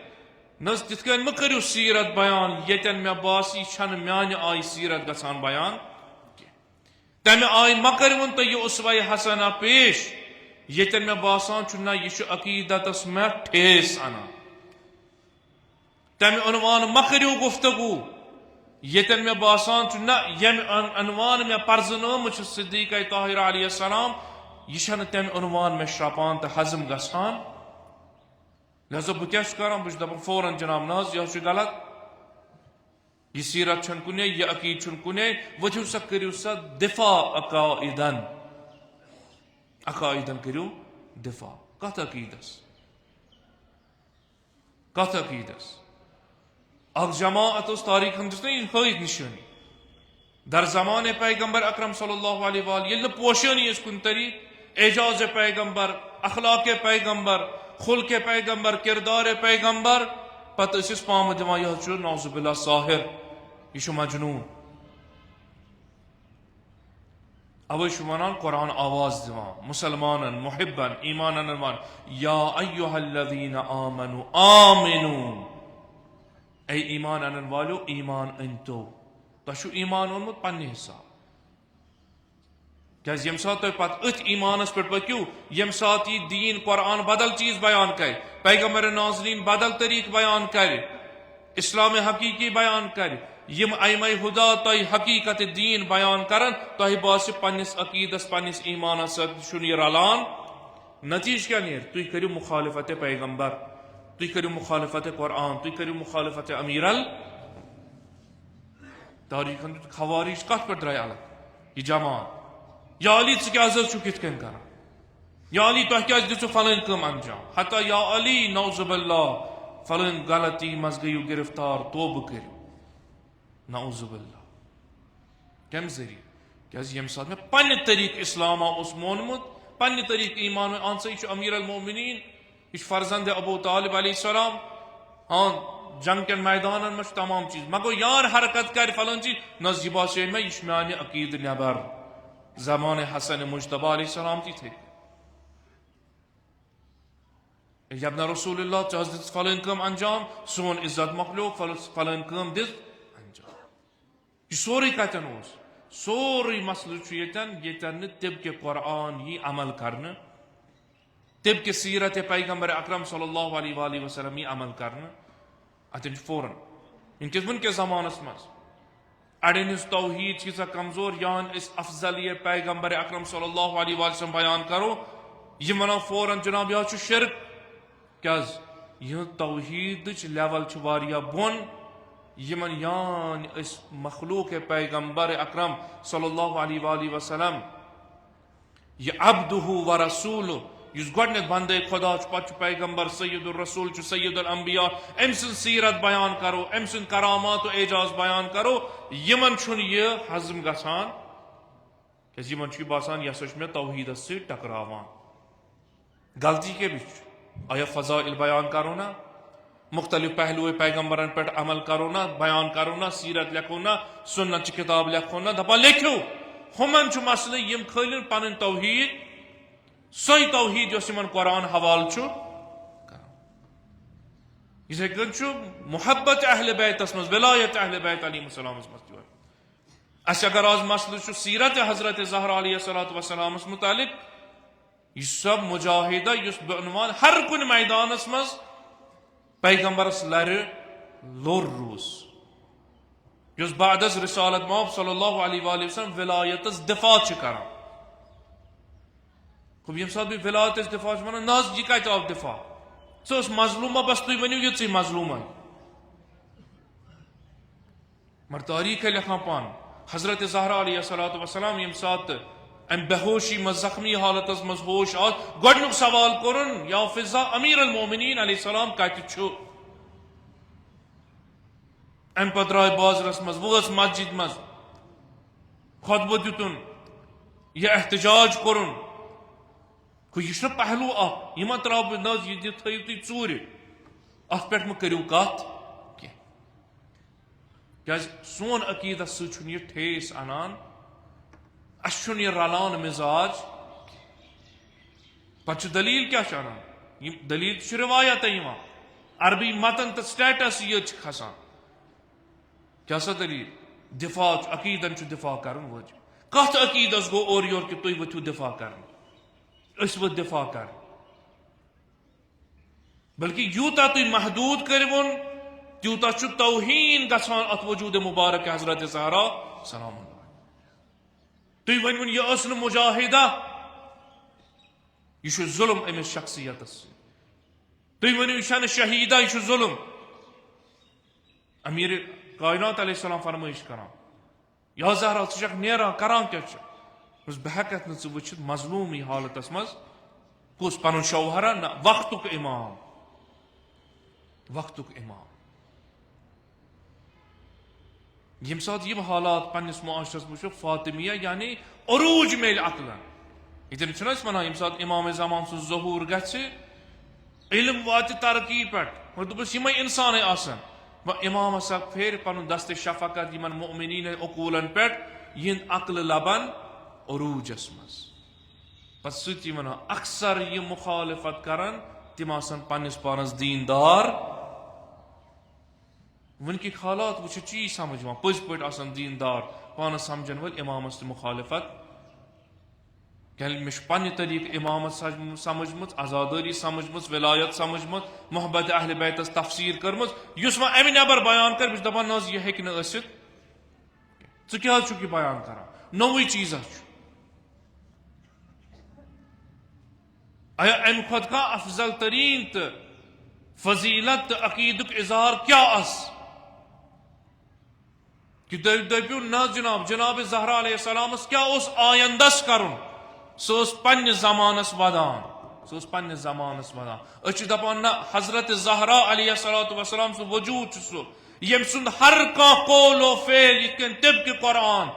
نس تت کن مکرو سیرت بیان یتن میں باسی چھن میانہ آئی سیرت گھان بیان تمہ آئی مکر ون تو یہ اسوہ حسنہ پیش یتن میں باسان چھ نا یہ عقیدتس میں ٹھیس انا تمہ عنوان مکرو گفتگو یتن میں باسان چھ نہ یم عنوان میں پرزنوم چھ صدیقہ طاہرہ علیہ السلام یہ چھنہ تم عنوان میں شرپان تو ہضم گژھان لہذا بہ کیا کران بہ دپان فوراً جناب نہ حظ یہ غلط یہ سیرت چھن کنے یہ عقید چھن کنے وتھو سا کریو سا دفاع عقائدن کریو دفاع کت عقیدس اخ جماعت اس تاریخ دس نا یہ حید نشانی در زمان پیغمبر اکرم صلی اللہ علیہ وآلہ یل پوشانی اس کن طریق اعجاز پیغمبر اخلاق پیغمبر خلق پیغمبر کردار پیغمبر پتہ اس پام دما یہ نعوذ باللہ ساحر یہ مجنون اوے ونان قرآن آواز دان مسلمانن محبن ایمانن انوان یا ایہا الذین آمنوا آمنوا اے ایمان انن والو ایمان انتو تشو ایمان اونمت پنہ حساب کیاز یم سات پتہ ات ایمانس پہ پکیو یم سات یہ دین قرآن بدل چیز بیان کرے پیغمبر ناظرین بدل طریق بیان کرے اسلام حقیقی بیان کرے یم ائمہ ہدا تہ حقیقت دین بیان کرن تہ باس پنس عقیدس پنس ایمانس چھن یہ رلان نتیج کیا نیر تھی کرو مخالفت پیغمبر تھی کرو مخالفت قرآن تھی کرو مخالفت امیر تاریخ خوارج کت پہ درائے الگ یہ جماعت یا علی ث کیا چھو کت کن کر یا علی تہ کیا دژو فلن کم انجام حتی یا علی نعوذ باللہ فلن غلطی مز گیو گرفتار توبہ کرو نعوذ باللہ کم ذریعہ کیاز یم سات میں پنہ طریق اسلام اس مونمت پنہ طریق ایمان آن سا یہ امیر المومنین یہ فرزند ابو طالب علیہ السلام ہاں جنگ کن میدان میں تمام چیز مگر یار حرکت کر فلان چیز نز یہ باسے میں یہ میانہ عقید نبر زمان حسن مجتبی علیہ السلام تھی تھے ابن رسول اللہ چاہز دس فلان کم انجام سون عزت مخلوق فلان کم دس انجام یہ سوری کتن اس سوری مسئلہ یتن طب کے قرآن یہ عمل کرنا طب کے سیرت پیغمبر اکرم صلی اللہ علیہ وآلہ وسلم یہ عمل کرنا اتن فوراً انکس ون کے زمانس مز اڑین ہز توحید چیزا کمزور یان اس افضلی پیغمبر اکرم صلی اللہ علیہ وآلہ وسلم بیان کرو یہ منا فوراً جناب یہ چھ شرک کیاز یہ توحید لیول چھ واریا بون یمن یان اس مخلوق پیغمبر اکرم صلی اللہ علیہ وآلہ وسلم یہ عبدہ و رسولہ اس گوڈنیت بندے خدا پتہ پیغمبر سید الرسول سید الانبیاء ام سن سیرت بیان کرو ام سن کرامات و اعجاز بیان کرو یمن چھن یہ ہضم گژھان کہ یمن چھ باسان یہ سچ میں توحید سے ٹکراوان غلطی کے بچ آیا فضائل بیان کرو نا مختلف پہلو پیغمبرن پہ عمل کرو نا بیان کرو نا سیرت لکھو نا سنت چھ کتاب لکھو نا دپا لکھو ہمن چھ مسئلہ یم کھلن پنن توحید سوئی توحید یس یمن قرآن حوال چھو یہ کن چھو محبت اہل بیت مز ولایت اہل بیت علیہ السلام مز اس اگر آز مسئلہ چھو سیرت حضرت زہرا علیہ السلام متعلق یہ سب مجاہدہ یس بعنوان ہر کن میدان مز پیغمبرس لر لور روس یس بعد از رسالت ماب صلی اللہ علیہ وآلہ وسلم ولایت دفاع کران خوب یم سات بھی ولایت دفاع ونان ناز یہ کت آو دفاع ثس مظلومہ بس تھی ونیو یہ مظلومہ مر تاریخ لکھان پان حضرت زہرا علیہ السلام یم سات ام بے ہوشی مز زخمی حالت مز ہوش آ گۄڈنیُک سوال کرن یا فضا امیر المومنین علیہ السلام کت چھو ام پتہ درائے بازرس مز وٲژ مسجد مز خطبہ دتن یہ احتجاج کرن یہ پہلو اخ یہ تراو نظ یہ تھو تھی ژور ات پہ مہ کرو کت کی سون عقیدت ستھ یہ ٹھیس انان اس یہ رلان مزاج پتہ دلیل کیا انان دلیل روایت عربی متن تو سٹیٹس یہ کھسان کیا سا دلیل دفاع عقیدن دفاع کرن وجہ کت عقیدس گو اور یور کہ تھی ورتھو دفاع کرن اس وقت دفاع کر بلکہ یوتا تھی محدود کرون تیوتا چھ توہین گژھان ات وجود مبارک حضرت زہرا سلام اللہ. تُہۍ ؤنِوُن یہِ ٲس نہٕ مجاہدہ، یہ چھُ ظلم أمس شخصیتس. تُہۍ ؤنِو یہِ چھنہٕ شہیدہ، یہ چھُ ظلم. امیر کائنات علیہ السلام فرمٲیش کران، یا زہرا ژٕ چھکھ نیران کران کیٛاہ چھِ؟ بہٕ ہٮ۪کتھ نہٕ ژٕ وٕچھِتھ مظلوٗمی حالتس منٛز کُس پنُن شوہرا؟ نہ، وقتُک امام، وقتُک امام. ییٚمہِ ساتہٕ یِم حالات پننس معاشرس وٕچھو، فاطمیہ یعنی عروج میلہِ عقلن. ییٚتٮ۪ن چھِنہ أسۍ ونان ییٚمہِ ساتہٕ امام زمان سُنٛد ظہوٗر گژھِ، علم واتہِ ترقی پٮ۪ٹھ، اور دوٚپُس یِمے اِنسانٕے آسن، وۄنۍ امام ہسا پھیرِ پنُن دستِ شفقت یِمن مؤمنیٖن عقوٗلن پٮ۪ٹھ، یِہنٛدۍ عقلہٕ لبن عروجس منٛز. پتہٕ سُہ تہِ ونان اکثر یِم مخالفت کرن تِم آسن پننس پانس دیندار. ونکِکۍ حالات وٕچھِتھ چھِ یی سمجھ یِوان پٔزۍ پٲٹھۍ آسن دیندار، پانس سمجھن وٲلۍ امامس تہِ مخالفت. کیٛازِ مےٚ چھُ پننہِ طریٖقہٕ امامت سمجھمٕژ، عزادٲری سمجھمٕژ، ولایت سمجھمٕژ، محبت اہل بیتس تفسیٖر کٔرمٕژ. یُس وۄنۍ امہِ نٮ۪بر بیان کرِ، بہٕ چھُس دپان نہ حظ یہِ ہیٚکہِ نہٕ ٲسِتھ. ژٕ کیٛاہ حظ چھُکھ یہِ بیان کران؟ نوٚوُے چیٖزا چھُ. امہِ کھۄتہٕ کانٛہہ افضل تریٖن تہٕ فضیلت تہٕ عقیٖدُک اظہار کیٛاہ آسہِ کہ دٔپِو نہ جناب، جناب زہرا علیہ السلامس کیٛاہ اوس آیندس کرُن؟ سُہ ٲس پننِس زمانس ودان، سُہ ٲس پننِس زمانس ودان. أسۍ چھِ دپان نہ، حضرت زہرا علیہ الصلوۃ والسلام سُہ وجوٗد چھُ سُہ ییٚمہِ سُنٛد ہر کانٛہہ قول و فعل یِتھ کٔنۍ طبقہِ قرآن،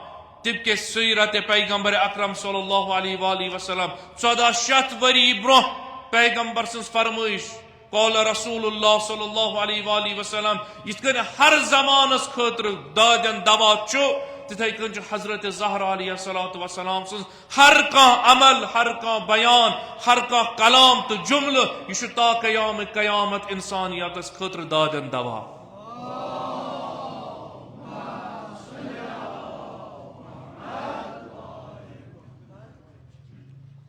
طبقہِ سیرت پیغمبر اکرم صلی اللہ علیہ وآلہ وسلم، 1400 ؤری برونٛہہ پیغمبر سٕنٛز فرمٲیش، قول رسول اللہ صلی اللہ علیہ وآلہ وسلم، یِتھ کٔنۍ ہر زمانس خٲطرٕ دادٮ۪ن دوا چھُ، تِتھے کٔنۍ چھُ حضرت زہرا علیہ الصلوۃ والسلام سٕنٛز ہر کانٛہہ عمل، ہر کانٛہہ بیان، ہر کانٛہہ کلام تہٕ جملہٕ، یہِ چھُ تا قیام قیامت انسانیتس خٲطرٕ دادٮ۪ن دوا.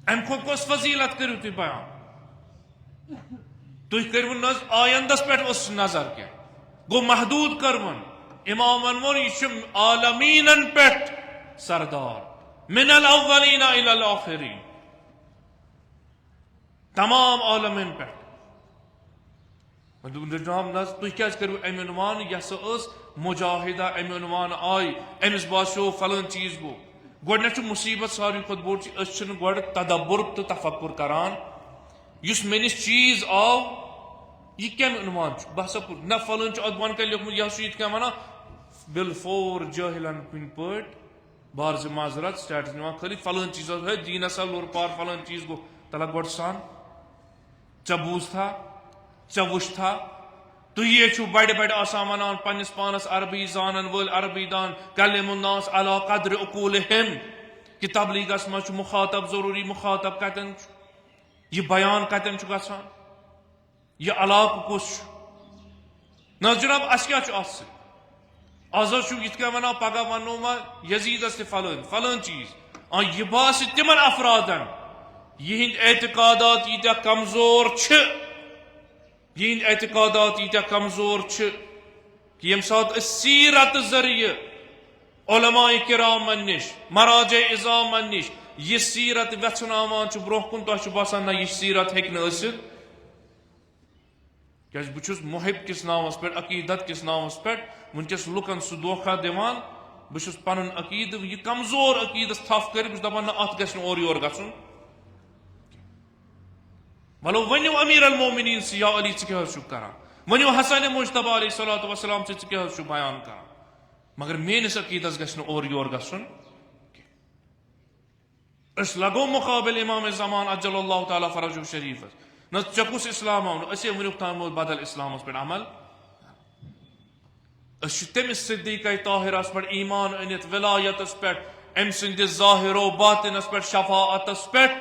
امہِ کھۄتہٕ کۄس فضیلت کٔرِو تُہۍ بیان؟ تُہۍ کٔرۍوُن نہ حظ آیندس پٮ۪ٹھ اوس نظر کینٛہہ، گوٚو محدوٗد کٔرٕوُن. امامن ووٚن یہِ چھُ عالمیٖنن پٮ۪ٹھ سردار، من الاولین الی الاخرین، تمام عالمین پٮ۪ٹھ. جناب نہ حظ تُہۍ کیٛازِ کٔرِو امہِ عنوان؟ یہِ ہسا ٲس مجاہدہ، امہِ عنوان آیہِ، أمِس باسیو فلٲنۍ چیٖز گوٚو. گۄڈٕنیتھ چھُ مُصیبت ساروی کھۄتہٕ بوٚڑ چیٖز، أسۍ چھِنہٕ گۄڈٕ تدبر تہٕ تفکر کران. یُس مےٚ نِش چیٖز آو یہِ کمہِ عنوان چھُ؟ بہٕ ہسا نہ فلٲنۍ چھُ اتھ بۄن کَنہِ لیوکھمُت، یہِ ہسا چھُ یِتھ کٔنۍ ونان بالفور جٲہلن کُنہِ پٲٹھۍ بارزِ معذرت سٹیٹس نِوان خٲلی فلٲنۍ چیٖز ہے دیٖن ہسا لوٚر پار، فلٲنۍ چیٖز گوٚو. تلہ گۄڈٕ سن ژےٚ بوٗزتھا، ژےٚ وٕچھتھا؟ تُہی چھُو بڑِ بڑِ آسان ونان پننس پانس عربی زانن وٲلۍ عربی دان، کلم الناس علی قدر عقولہم، کہ تبلیغس منٛز چھُ مخاطب ضروٗری. مخاطب کتٮ۪ن چھُ؟ یہِ بیان کتٮ۪ن چھُ گژھان؟ یہِ علاقہٕ کُس چھُ؟ نہ جناب اسہِ کیٛاہ چھُ اتھ سۭتۍ؟ آز حظ چھُ یِتھ کٔنۍ ونان پگاہ ونو ما یزیدس تہِ فلٲنۍ چیٖز. یہِ باسہِ تِمن افرادن یِہنٛدۍ اعتقادات ییٖتیاہ کمزور چھِ، یِہنٛدۍ اعتقادات ییٖتیاہ کمزور چھِ کہ ییٚمہِ ساتہٕ أسۍ سیرت ذٔریعہٕ علماء کرامن نِش، مراجع اِظامن نِش یہِ سیرت ویژھناوان چھُ برونٛہہ کُن، تۄہہِ چھُ باسان نہ یہِ سیرت ہیٚکہِ نہٕ ٲسِتھ. کیٛازِ بہٕ چھُس محب کِس ناوس پٮ۪ٹھ، عقیدت کِس ناوس پٮ۪ٹھ وٕنکیٚس لُکن سُہ دھوکھا دِوان. بہٕ چھُس پنُن عقیدٕ یہِ کمزور عقیدس تھپھ کٔرِتھ بہٕ چھُس دپان نہ اتھ گژھِ نہٕ اورٕ یور گژھُن. ولو ؤنِو امیر المومنین سے یا علی ژٕ کیٛاہ حظ چھُکھ کران، ؤنِو حسن مجتبیٰ علیہ الصلوۃ والسلام سے ژٕ کیٛاہ حظ چھُکھ بیان کران، مگر میٲنِس عقیدس گژھِ نہٕ اورٕ یور گژھُن. أسۍ لگو مُقابل امام زمان اجل اللہ تعالیٰ فرجہ شریفس. نہ ژےٚ کُس اسلام آو نہٕ، أسے وٕنیُک تام بدل اسلامس پٮ۪ٹھ عمل. أسۍ چھِ تٔمِس صدیقہ طاہرس پٮ۪ٹھ ایمان أنِتھ، ولایتس پٮ۪ٹھ، أمۍ سٕنٛدِس ظاہر و باطنس پٮ۪ٹھ، شفاعتس پٮ۪ٹھ،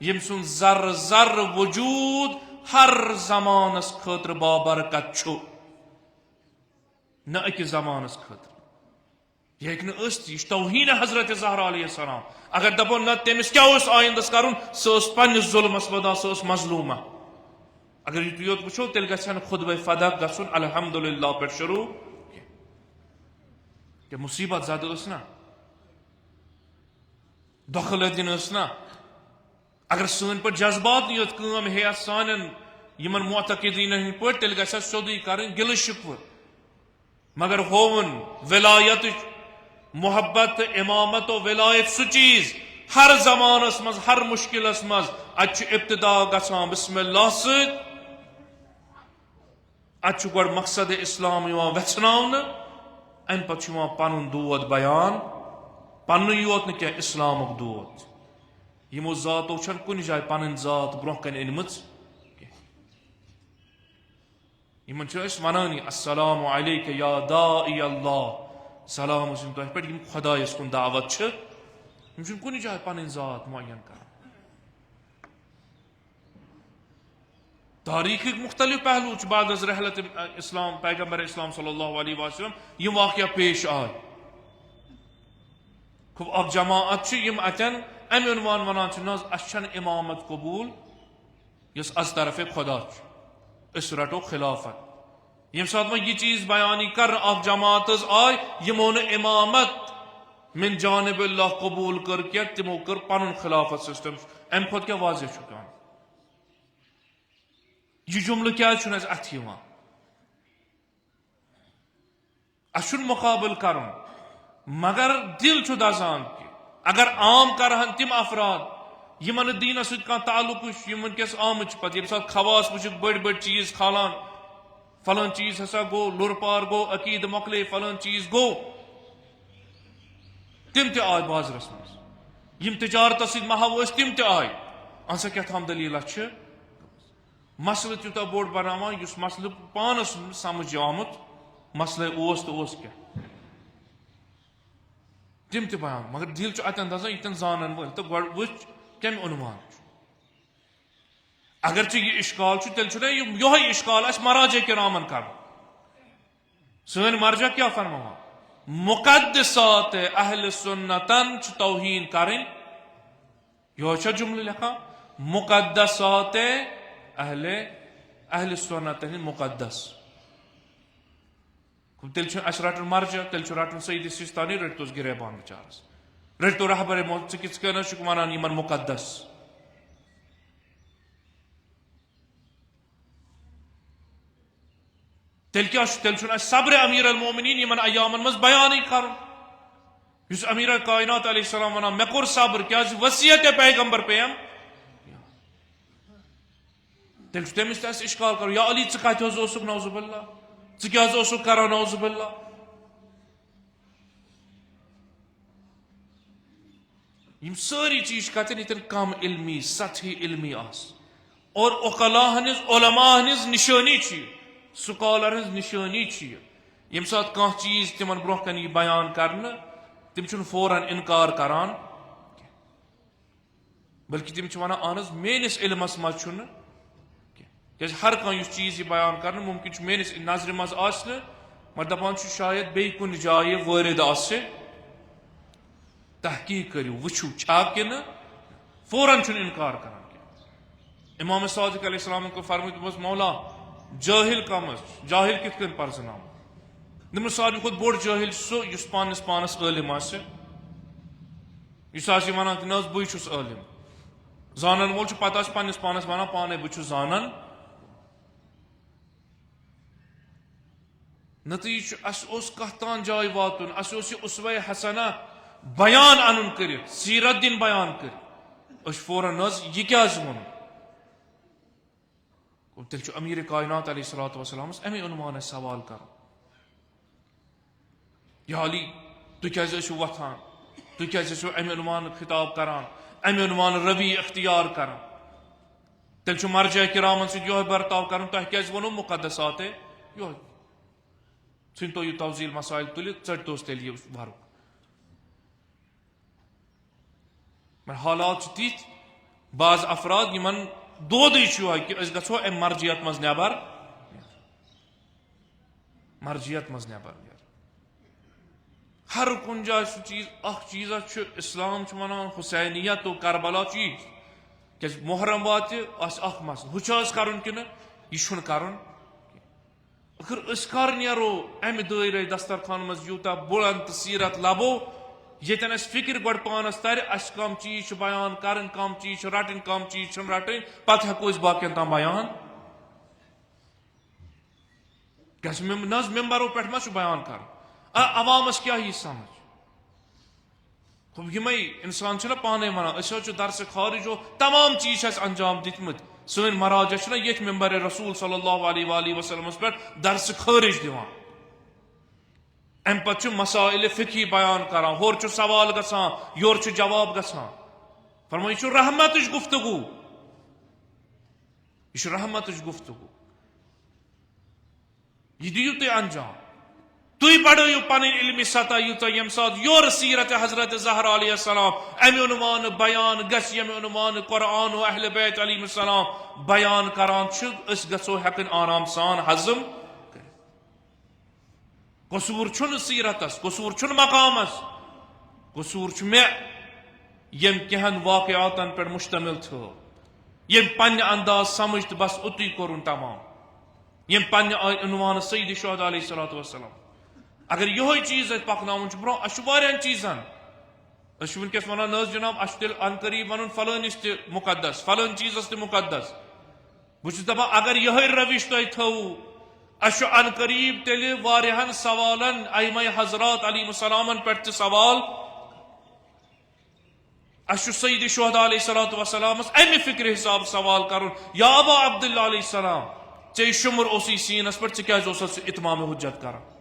ییٚمۍ سُنٛد ذرٕ ذرٕ وجوٗد ہر زمانس خٲطرٕ بابرکت چھُ، نہ أکِس زمانس خٲطرٕ. یہِ ہیٚکہِ نہٕ ٲسِتھ، یہِ چھُ توہیٖن حضرت زہرا علیہ السلام. اگر دپو نہ تٔمِس کیٛاہ اوس آیندس کرُن، سۄ ٲس پننِس ظُلمس ودان، سۄ ٲس مظلوٗمہ. اگر یہ یوت وچھو تیل گژھن خطبہ فدق گژھن الحمدللہ پہ شروع کہ مصیبت زیادہ اس نا دخل دن اس نا اگر سن پہ جذبات یوت کام ہے سانن یمن معتقدین ہند پہ تیل گژھِ سیودی کریں گل شکر مگر ہوون ولایت محبت امامت و ولایت سہ چیز ہر زمانس مز ہر مشکلس مز اتھ ابتدا گژھان بسم اللہ ست اتھ گۄڈٕ مقصد اسلام ویژھناون ام پتہ پن دود بیان پن یوت نہ کینٛہہ اسلامک دود یمو ذاتو چھن کُنہِ جایہِ پنٕنۍ ذات برونٛہہ کن أنمٕژ یمن چھِ أسۍ ونان السلام علیکہ یا داعی اللہ سلام ٲسِن تۄہہِ پٮ۪ٹھ یِم خۄدایس کُن دعوت چھِ یِم چھِنہٕ کُنہِ جایہِ پنٕنۍ ذات معین کران تاریخک مختلف پہلو چھ بعد از رحلت اسلام پیغمبر اسلام صلی اللہ علیہ وسلم یم واقعہ پیش آئے خوب اکھ جماعت یم اتن ام عنوان ونان نز اچھن امامت قبول یس از طرف خدا اس رٹو خلافت یم سات میں یہ چیز بیانی کر اکھ جماعت آئے یمو نے امامت من جانب اللہ قبول کر کیا تمو کر پنن خلافت سسٹم ام خود کیا واضح چکان یہ جملہ کیا چھن ات اچھن مقابل کرن مگر دل چھ دزان کہ اگر عام کرہن تم افراد یمن دین ست کان تعلق یم ونکس آمت پتہ یم سات خواص وچ بڑ بڑ چیز کھالان فلان چیز ہسا گو لور پار گو عقید مکلے فلان چیز گو تم تہ آئے بازرس مز یم تجارت ست محو تم تہ آئے انسا کیا تھام دلیل چھ مسئلہ تیوتا بوڑ بناوان اس مسئلہ پانس سمجھ آمت مسئلہ اوس تو اوس کیا تم تہ بیان مگر دل چھ اتن دزان یتن زانن ول تو گۄڈٕ وچ کم عنوان اگرچہ یہ اشکال چھ تیل چھنا یہ اشکال اس مراجع کرامن کر سن مرجع کیا فرماوان مقدسات اہل سنتن چھ توہین کریں یہ چھ جملہ لکھا مقدسات اہل سنتن مقدس تیل چھ اس رٹن مرجع تیل چھ رٹن سید سیستانی رٹتوس گریبان بچارس رٹتو رہبر موت کس کنا چھ ونان یمن مقدس تیل کیا تیل چھ صبر امیر المومنین یمن ایامن مز بیان کرن یس امیر کائنات علیہ السلام ونان مے کور صبر کیا وصیت پیغمبر پیم تیل چھ تمس تس اشکال کرو یا علی ژٕ کتہ حظ اوسُکھ نعوذ باللہ ژٕ کیٛاہ حظ اوسُکھ کران نعوذ باللہ یم ساری چیز کتن یتن کم علمی سطحی علمی آس اور عقلاء ہنز علماء ہنز نشانی چھ سکالر ہنز نشانی چھ یم سات کانٛہہ چیز تمن برونٛہہ کن یہ بیان کرنا تم چھن فوراً انکار کران بلکہ تم چھ ونان اہن حظ میٲنس علمس مز چھُنہٕ کیازِ ہر کانٛہہ یُس چیز یہ بیان کرنا ممکن چھ میٲنس نظرِ مز آسہِ نہٕ مگر دپان چھ شاید بیٚیہِ کُنہِ جایہِ وٲرد آسہِ تحقیق کرو وچھو چھا کہ نہ فوراً چھن انکار کران کی امام صادق علیہ السلام کو فرمود بس مولا جاہل کم جاہل کت کن پرزنام دمس ساروی کھت بوڑ جاہل سو یس پانس عالم آسہِ یس آسہِ ونان کہ نہ بے چھس عالم زانن وول چھ پتہ پانس ونان پانے بہ چھس زانن نتیجہ اس اوس کتھ تان جائے واتن اس اوس یہ اسوہ حسنہ بیان انن کرت سیرت دن بیان کر فوراً یہ کیا ون تیل چھ امیر کائنات علیہ الصلوۃ والسلام امی عنوان سوال کر یا علی تھی کیازِ ٲسِو وتھان تھی کیازِ ٲسِو امی عنوان خطاب کران امی عنوان روی اختیار کران تیل چھ مرجع کرامن سۭتۍ یہے برتاو کران تۄہہِ کیازِ ووٚنوٕ مقدسات یہے ژھٕنۍ تو یہ توزیل مسائل تُلِتھ ژٔٹۍتوس تیٚلہِ یہِ ورُق حالات تیت بعض افراد یمن دودے یہ کہ اس گھو ام مرجیت مز نبر مرجیت مز نبر ہر کن جائے سہ چیز اخ چیز اسلام ونان حسینیت و کربلا چیز کہ محرم وات اخ مسئلہ ہچ کرن کہ یہ چھن کرن اگر اس کر نیرو امہ دائرے دسترخان مز یوتا بلند سیرت لبو یتن اس فکر گۄڈٕ پانس تر اس کم چیز بیان کرن کم چیز رٹن کم چیز رٹن پتہ ہیکو اس باقین تام بیان گژھِ نظ ممبرو پہ ما بیان کر عوامس کیا ہی سمجھ یمے انسان چھنا پانے ونان اس درس خارج تمام چیز انجام دتمت سن مراجع چھنا یت ممبر رسول صلی اللہ علیہ وآلہ وسلم پہ درس خارج دیوان ام پتہ مسائل فقہی بیان کران ہور سوال گژھان یور جواب گژھان فرمان یہ رحمت گفتگو یہ رحمت گفتگو یہ دیو تھی انجام تھی بڑھو پن علمی سطح یوتا یم سات یور سیرت حضرت زہرا علیہ السلام امی عنوان بیان گس یم عنوان قرآن و اہل بیت علیہ السلام بیان کران اس گسو ہیکن آرام سان ہضم قصور چھن سیرتس قصور چھن مقامس قصور چھ میں یم کہن واقعاتن پر مشتمل تھو یم پنہ انداز سمجھ تو بس اتی کرن تمام یم پنہ عنوان سید شہداء علیہ السلام اگر یہ چیز پکناون برو اس واریاہن چیزن اس ونکس ونان نہ جناب اس تیل ان قریب ون فلانس تہ مقدس فلان چیزس تہ مقدس بہت دپان اگر یہ روش تھی تھو اس ان قریب تیل واریاہن سوالن ائمہ حضرات علیہ السلام پہ تہ سوال اس سید شہداء علیہ السلام امہ فکر حساب سوال کرن یا ابا عبداللہ علیہ السلام ے شمر اسی سینس پہ ثاز اتمام حجت کران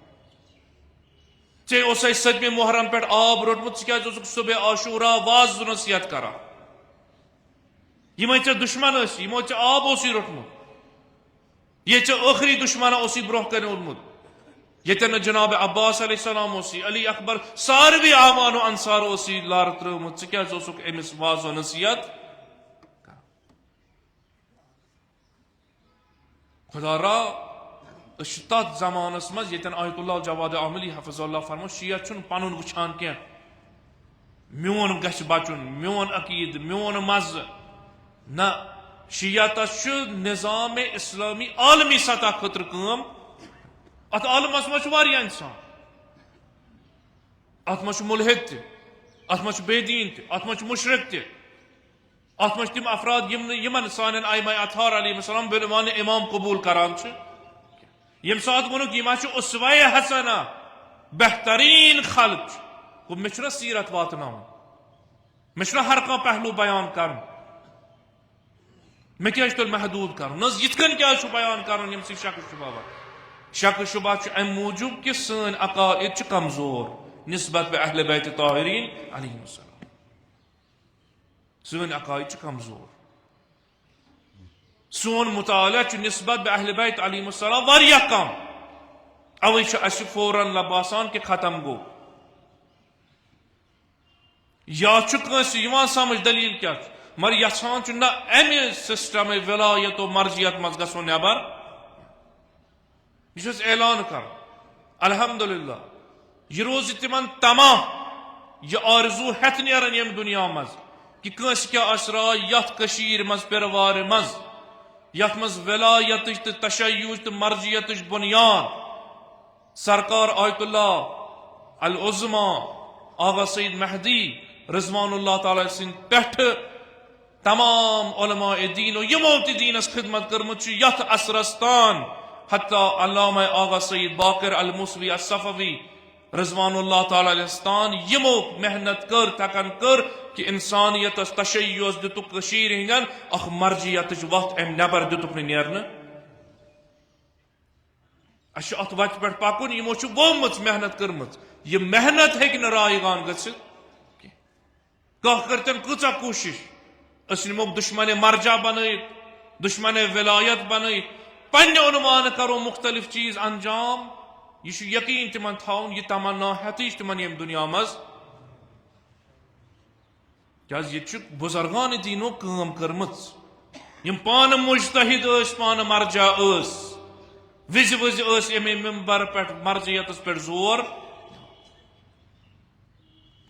ے سدم محرم پہ آب روٹمت ثاز صبح عاشورہ واز نصیحت کران یہ دشمن یمو آب اسی روٹمت یہ آخری دشمن اسی برہ کن اونمت یتن جناب عباس علیہ السلام اسی علی اکبر ساروی اعوان و انصار اسی لار ترمت ثاز امس واز و نصیحت خدا را تات زمانس مز یتن آیت اللہ جواد عاملی حفظ اللہ فرمو شیعہ چھن پنن وچھان کی میون گھس بچن میون عقید میون مز نہ شیعہ تس نظام اسلامی عالمی سطح خطر کام ات عالمس مز واریاہ انسان ات مز ملحد تہ ات مز بے دین تہ ات مز مشرک تہ ات مز تم افراد یمن سان ائمہ اطہار علیہ السلام بعنوان امام قبول کران یم سات ونک یہ اسوہ حسنہ بہترین خلق مے سیرت واتن مے ہر کھانا پہلو بیان کرن مے کیا تیل محدود کرن نہ یت کن کیا بیان کرن یم سی شک شبہ شک شبہ ام موجود کہ سن عقائد کمزور نسبت بہ اہل بیت طاہرین علیہ السلام سن عقائد کمزور سون مطالعہ نسبت بہ اہل بیت علیہ السلام واریاہ کم اوے اس فوراً لباسان کہ ختم گو یا یوان سمجھ دلیل کیا مگر یھان نہ امہ سسٹم ولایت و مرضیت مز گھو نبر یہ اعلان کر الحمدللہ یہ روز تمن تمام یہ آرزو ہیت نیرن یم دنیا مز کہ کنس کیا راے یت کشیر مز پیروار مز یت مز ولایت تو تشیع تو مرضیت بنیاد سرکار آیت اللہ العظما آغا سید مہدی رضوان اللہ تعالی سن پٹھ تمام علماء دین و یمو تی دینس خدمت کرمت یت اثرستان حتی علامہ آغا سید باقر الموسوی الصفوی رضوان اللہ تعالی علیہ یمو محنت کر تکن کر کہ انسانیت تشیع دتک کشیر ہندن اخ مرجیت وقت ام نبر دتک نیرن اس ات وت پہ پکن یمو گومت محنت کرمت یہ محنت ہیکہ نہ رائگان گھت کرتن کچھ کوشش اس نمو دشمن مرجع بنائت دشمن ولایت بنائت پنہ عنوان کرو مختلف چیز انجام یہ یقین تمن تھاؤن یہ تمنا ہتیش تمن یم دنیا مز کیاز یہ بزرگان دینو کام کرمت یم پان مجتہد پان مرجع وز وز امی ممبر پہ مرضیت پہ زور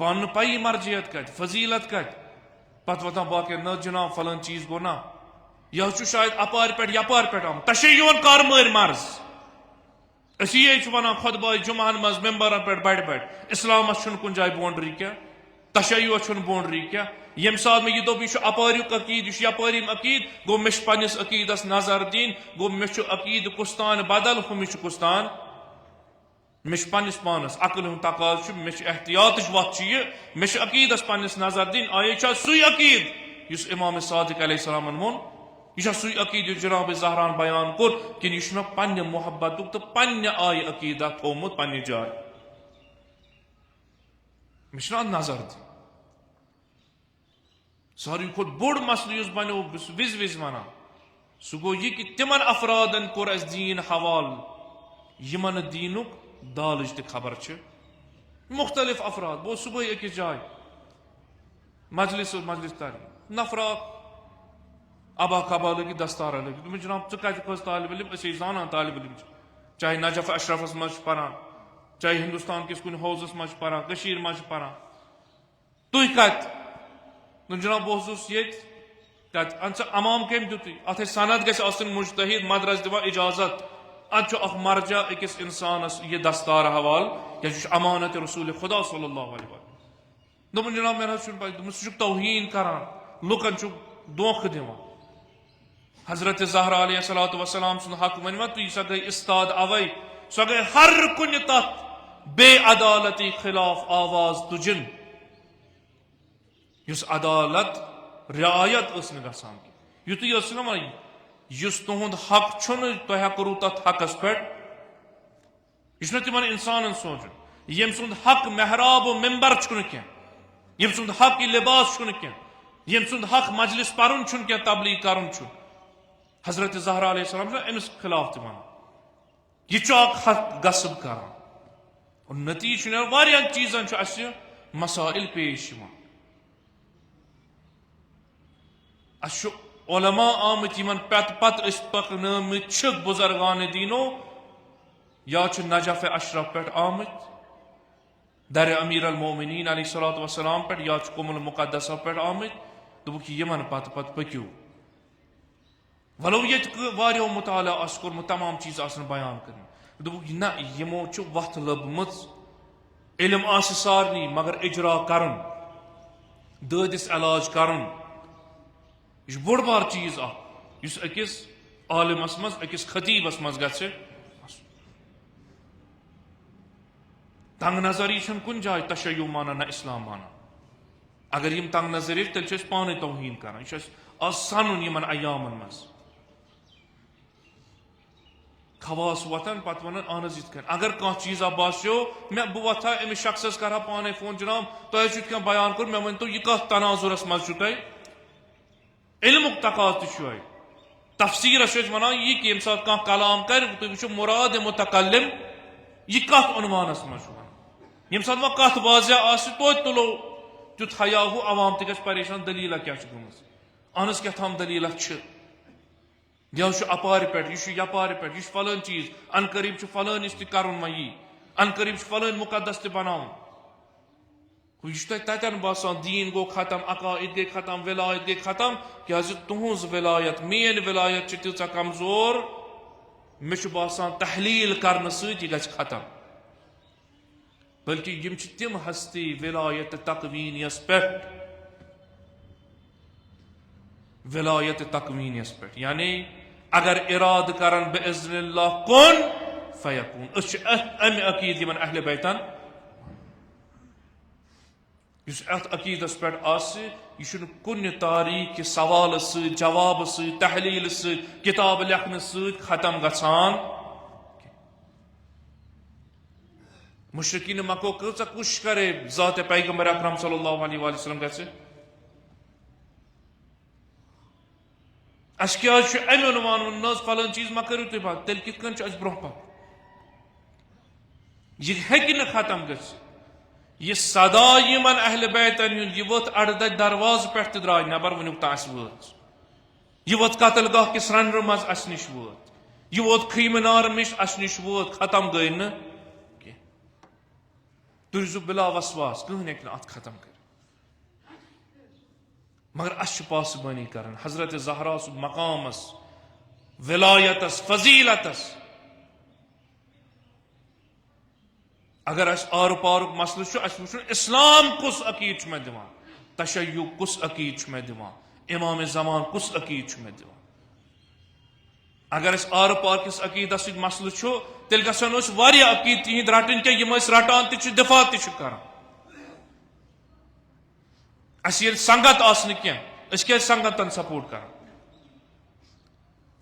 پان پائی مرضیت کت فضیلت کت پتہ وتان باقی نہ جناب فلان چیز گو نا یا شاید اپار پہ یپار پہ آم تشیعون کار مر مرض اسی یہ ونان خطبہ جمعہن مز ممبرن پہ بڑ بڑ اسلامس چھن کن جائے بونڈری کیا تشیع چھن بونڈری کیا یم سات میں یہ دپ یہ اپاریک عقید یہ یپاریم عقید گو مے پنس عقیدس نظر دین گو مے عقید کستان بدل ہمش کستان مے پنس پانس عقل ہند تقاض مے احتیاط وت یہ مے عقیدس پنس نظر دین آیا سوی عقید اس امام صادق علیہ السلام وون یہ سوی عقید جناب زہران بیان کور کن یہ پنہ محبت تو پنہ آئی عقیدہ تھومت پنہ جائے مے نظر دین ساری کھت بوڑ مسئلہ اس بنو وز وز ونان سہ گو یہ کہ تمن افرادن کور اس دین حوال یمن دینک دالج تہ خبر مختلف افراد بہت صبح اکس جائے مجلس تاری نفرات ابا کبا لگی دستارہ لگی تم جناب ثت طالب علم اسی زانان طالب علم چاہے نجف اشرفس مز پران چاہے ہندوستان کس کن حوضس مز پران کشیر مز پران تھی کت جناب بہت یہ امام کم دیت ات سند گھس آسن مجتہد مدرس دان اجازت ات اخ مرجع اکس انسانس یہ دستار حوال یہ امانت رسول خدا صلی اللہ علیہ وسلم دپن جناب مے پہ سہ توہین کران لکن دھوکہ دِوان حضرت زہرا علیہ الصلوۃ والسلام سن حق ونوا تو سہ گئی استاد اوے سہ گئی ہر کن تت بے عدالتی خلاف آواز تجن اس عدالت رعایت اس نے گسان یتھی اس نا اس تہند حق چھن تہ کرو تت حقس پہ یہ تمن انسان سوچن یم سند حق محراب و ممبر چھن کی یم سند حق لباس چھن کی یم سند حق مجلس پرن چھن کی تبلیغ کرن چھن حضرت زہرا علیہ السلام امس خلاف تہ ونان یہ اخ حق غصب کران اور نتیجہ واریاہن چیزن اس مسائل پیش اس علماء آمت یمن پت اس پکنامت بزرگان دینو یا نجف اشرف پہ آمت در امیر المومنین علیہ الصلوۃ والسلام پہ یا قم المقدسہ پہ آمت دپک یمن پت پکیو ولو یہ مطالعہ آس کورمت تمام چیز آسن بیان کرن دپک نہ یمو وت لبمت علم آس سارنی مگر اجرا کرن دادس علاج کرن یہ بوڑ بار چیز اس اکس عالمس مز اکس خطیبس مز گژھِ تنگ نظری چھن کن جائے تشیع مانا نہ اسلام مانا اگر یم تنگ نظری تیل پانے توہین کران یہ آز سنن یمن ایامن مز خواص وتن پتہ ونان اہن حظ یت اگر کانٛہہ چیزا باسیو میں بہ وتھا امس شخصس کرا پانے فون جناب تہ چھ کینٛہہ بیان کور مے ؤنتو یہ کتھ تناظرس مز چھو تۄہہِ علمک تقاض تہ تفسیرس ونان یہ کہ یم سات کانٛہہ کلام کر تھی وچھو مراد متکلم یہ کت عنوانس مز یم سات وہ کت واضح آس توتہِ تلو تیُتھ حیا ہو عوام تہ گژھِ پریشان دلیلہ کیا گٔمٕژ اہن حظ کیا تھام دلیلہ یا اپار پہ یہ یپار پہ یہ فلان چیز ان قریب فلانس تہ کرن می ان قریب فلان مقدس تہ بناون یہ تتن باسان دین گو ختم عقائد گئی ختم ولایت گئی ختم کیا تہذ ولایت مین ولایت تیژا کمزور مے باسان تحلیل کرنے ست یہ گژھِ ختم بلکہ یم تم ہستی ولایت تقوینیس پہ ولایت تقوینیس پہ یعنی اگر اراد کرن باذن اللہ کن فیکون اس ام عقید یمن اہل بیتن اس ات عقیدس پہ یہ کن تاریخ سوال ست جواب ست تحلیل ست کتاب لکھنے ست ختم گژھان مشرکین مکو کۭژاہ کوشش کرے ذات پیغمبر اکرم صلی اللہ علیہ وآلہ وسلم گژھِ اس کیا ام عنوان ون فلان چیز ما کرو تھی بات تیل کت کن اس برہ پک یہ ہیکہ ختم گژھِ یہ صدا یمن اہل بیتن یہ ووت اڑد درواز پہ تہ درائے نبر ونیک تا اس وٲژ یہ ووت قتل گاہ کس رنر مز اس نش ووت یہ ووت خیمہ نار مش اس نش ووت ختم گئی نا تُرزو بلا وسواس کہن ہیکہ ات ختم کر مگر اس پاسبانی کرن حضرت زہرا سن مقامس ولایتس فضیلتس اگر اس آر پارک مسئلہ اس وچن اسلام کس عقید میں دِوان تشیع کس عقید میں دِوان امام زمان کس عقید میں دِوان اگر اس آر پارکس عقیدس سۭتۍ مسئلہ تیل گژھن أسۍ واریاہ عقید تہند رٹن کی یم أسۍ رٹان تہ دفاع تہ کران اس یل سنگت آسن کینٛہہ أسۍ کیٛازِ سنگتن سپورٹ کران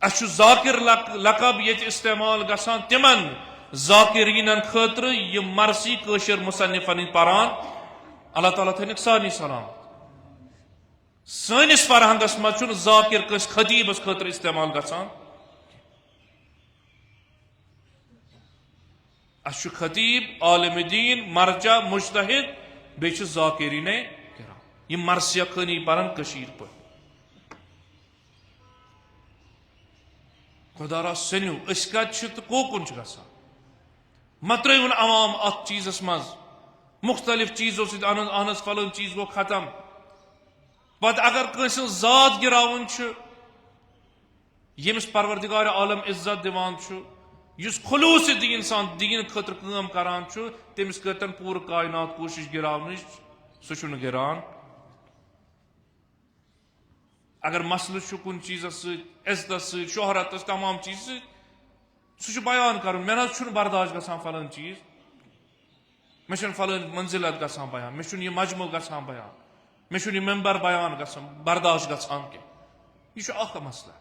اس ذاکر لقب ییٚتہِ استعمال گژھان تمن ذاکرینن خاطر یم مرثی کٲشر مصنفن پران اللہ تعالیٰ تھٲینکھ سارنٕے سلامت سٲنِس فرہنگس منٛز چھُنہٕ ذاکر کٲنٛسہِ خطیبس خاطر استعمال گژھان اس چھُ خطیب عالم دین مرجع مجتہد بیٚیہِ چھِ ذاکرین کرام یم مرثیہ خٲنی پران کشیر پٲٹھۍ خدا را سنیو أسۍ کتہِ چھِ تہٕ کوکُن چھِ گژھان مہ ترٛٲیوُن عوام اتھ چیزس منٛز مختلف چیزو سۭتۍ اہن حظ فلٲنۍ چیز گوٚو ختم پتہٕ اگر کٲنٛسہِ ہٕنٛز ذات گراوُن چھُ ییٚمِس پروردگار عالم عزت دِوان چھُ یُس خلوص دین سان دین خٲطرٕ کٲم کران چھُ تٔمِس کٔرتن پوٗرٕ کائنات کوٗشش گراونٕچ سُہ چھُنہٕ گران اگر مسئلہ چھُ کُنہِ چیزس سۭتۍ عزتس سۭتۍ شہرتس تمام چیز سۭتۍ سُہ چھُ بیان کرُن مےٚ نہ حظ چھُنہٕ برداشت گژھان فلٲنۍ چیز مےٚ چھنہٕ فلٲنۍ منزلت گژھان بیان مےٚ چھُنہٕ یہِ مجمہٕ گژھان بیان مےٚ چھُنہٕ یہِ ممبر بیان گژھان برداشت گژھان کینٛہہ یہِ چھُ اکھ مسئلہ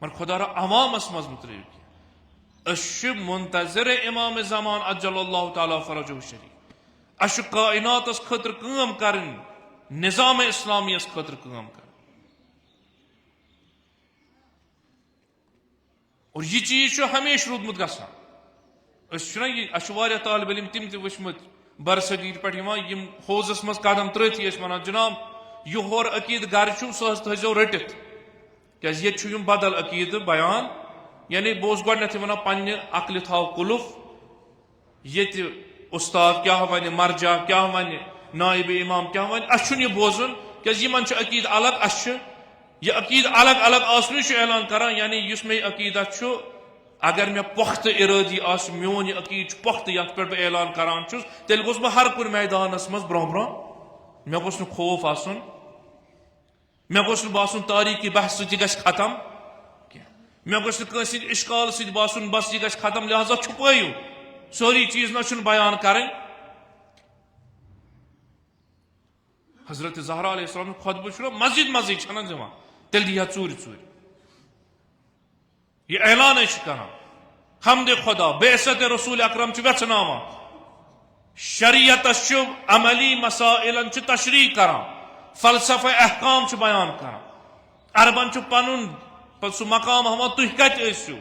مگر خدا را عوامس منٛز مہ ترٛٲیِو کینٛہہ أسۍ چھِ منتظر امام زمان اجل اللہ تعالیٰ فرجہ شریف اس چھُ کائناتس خٲطرٕ کٲم کرٕنۍ نظام اسلامیس خٲطرٕ کٲم کرٕنۍ اور یہ چیز چھُ ہمیشہ روٗدمُت گژھان أسۍ چھِنہ یہِ اَسہِ چھُ واریاہ طالب علم تِم تہِ وٕچھمٕتۍ برصغیٖر پٮ۪ٹھ یِوان یِم حوضس منٛز قدم ترٛٲوتھٕے ٲسۍ ونان جناب یہِ ہورٕ عقیٖدٕ گرِ چھُ سُہ حظ تھٲیزیو رٔٹِتھ کیٛازِ ییٚتہِ چھُ یِم بدل عقیٖدٕ بیان یعنی بہٕ اوسُس گۄڈنیٚتھٕے ونان پننہِ عقلہِ تھاو قُلف ییٚتہِ اُستاد کیٛاہ وَنہِ مرجع کیٛاہ وَنہِ نائب امام کیٛاہ وَنہِ اَسہِ چھُنہٕ یہِ بوزُن کیٛازِ یِمن چھُ عقیٖدٕ الگ اَسہِ چھُ یہ عقید الگ الگ آسنُے چھُ اعلان کران یعنی یُس مےٚ عقیدہ چھُ اگر مےٚ پۄختہٕ ارٲدی آسہِ میون یہِ عقیٖد چھُ پۄختہٕ یتھ پٮ۪ٹھ بہٕ اعلان کران چھُس تیٚلہِ گوٚژھ بہٕ ہر کُنہِ میدانس منٛز برونٛہہ برونٛہہ مےٚ گوٚژھ نہٕ خوف آسُن مےٚ گوٚژھ نہٕ باسُن تاریٖخی بحث سۭتۍ یہِ گژھِ ختم کینٛہہ مےٚ گوٚژھ نہٕ کٲنٛسہِ ہٕنٛدِ اِشکال سۭتۍ باسُن بس یہِ گژھِ ختم لہذا چھُپٲیِو سورُے چیٖز نہ چھُنہٕ بیان کرٕنۍ حضرت زہرا علیہ السلام خۄطبہٕ چھُنہ مسجد منٛزٕے چھنہ دِوان تیٚلہِ دی ہا ژوٗرِ ژوٗرِ یہ اعلانے چھُ کران حمدِ خدا بعثت رسول اکرم چھُ ویژھناوان شریعتس چھُ عملی مسائلن چھُ تشریح کران فلسفہ احکام چھُ بیان کران عربن چھُ پنُن سُہ مقام ہاوان تُہۍ کتہِ ٲسِو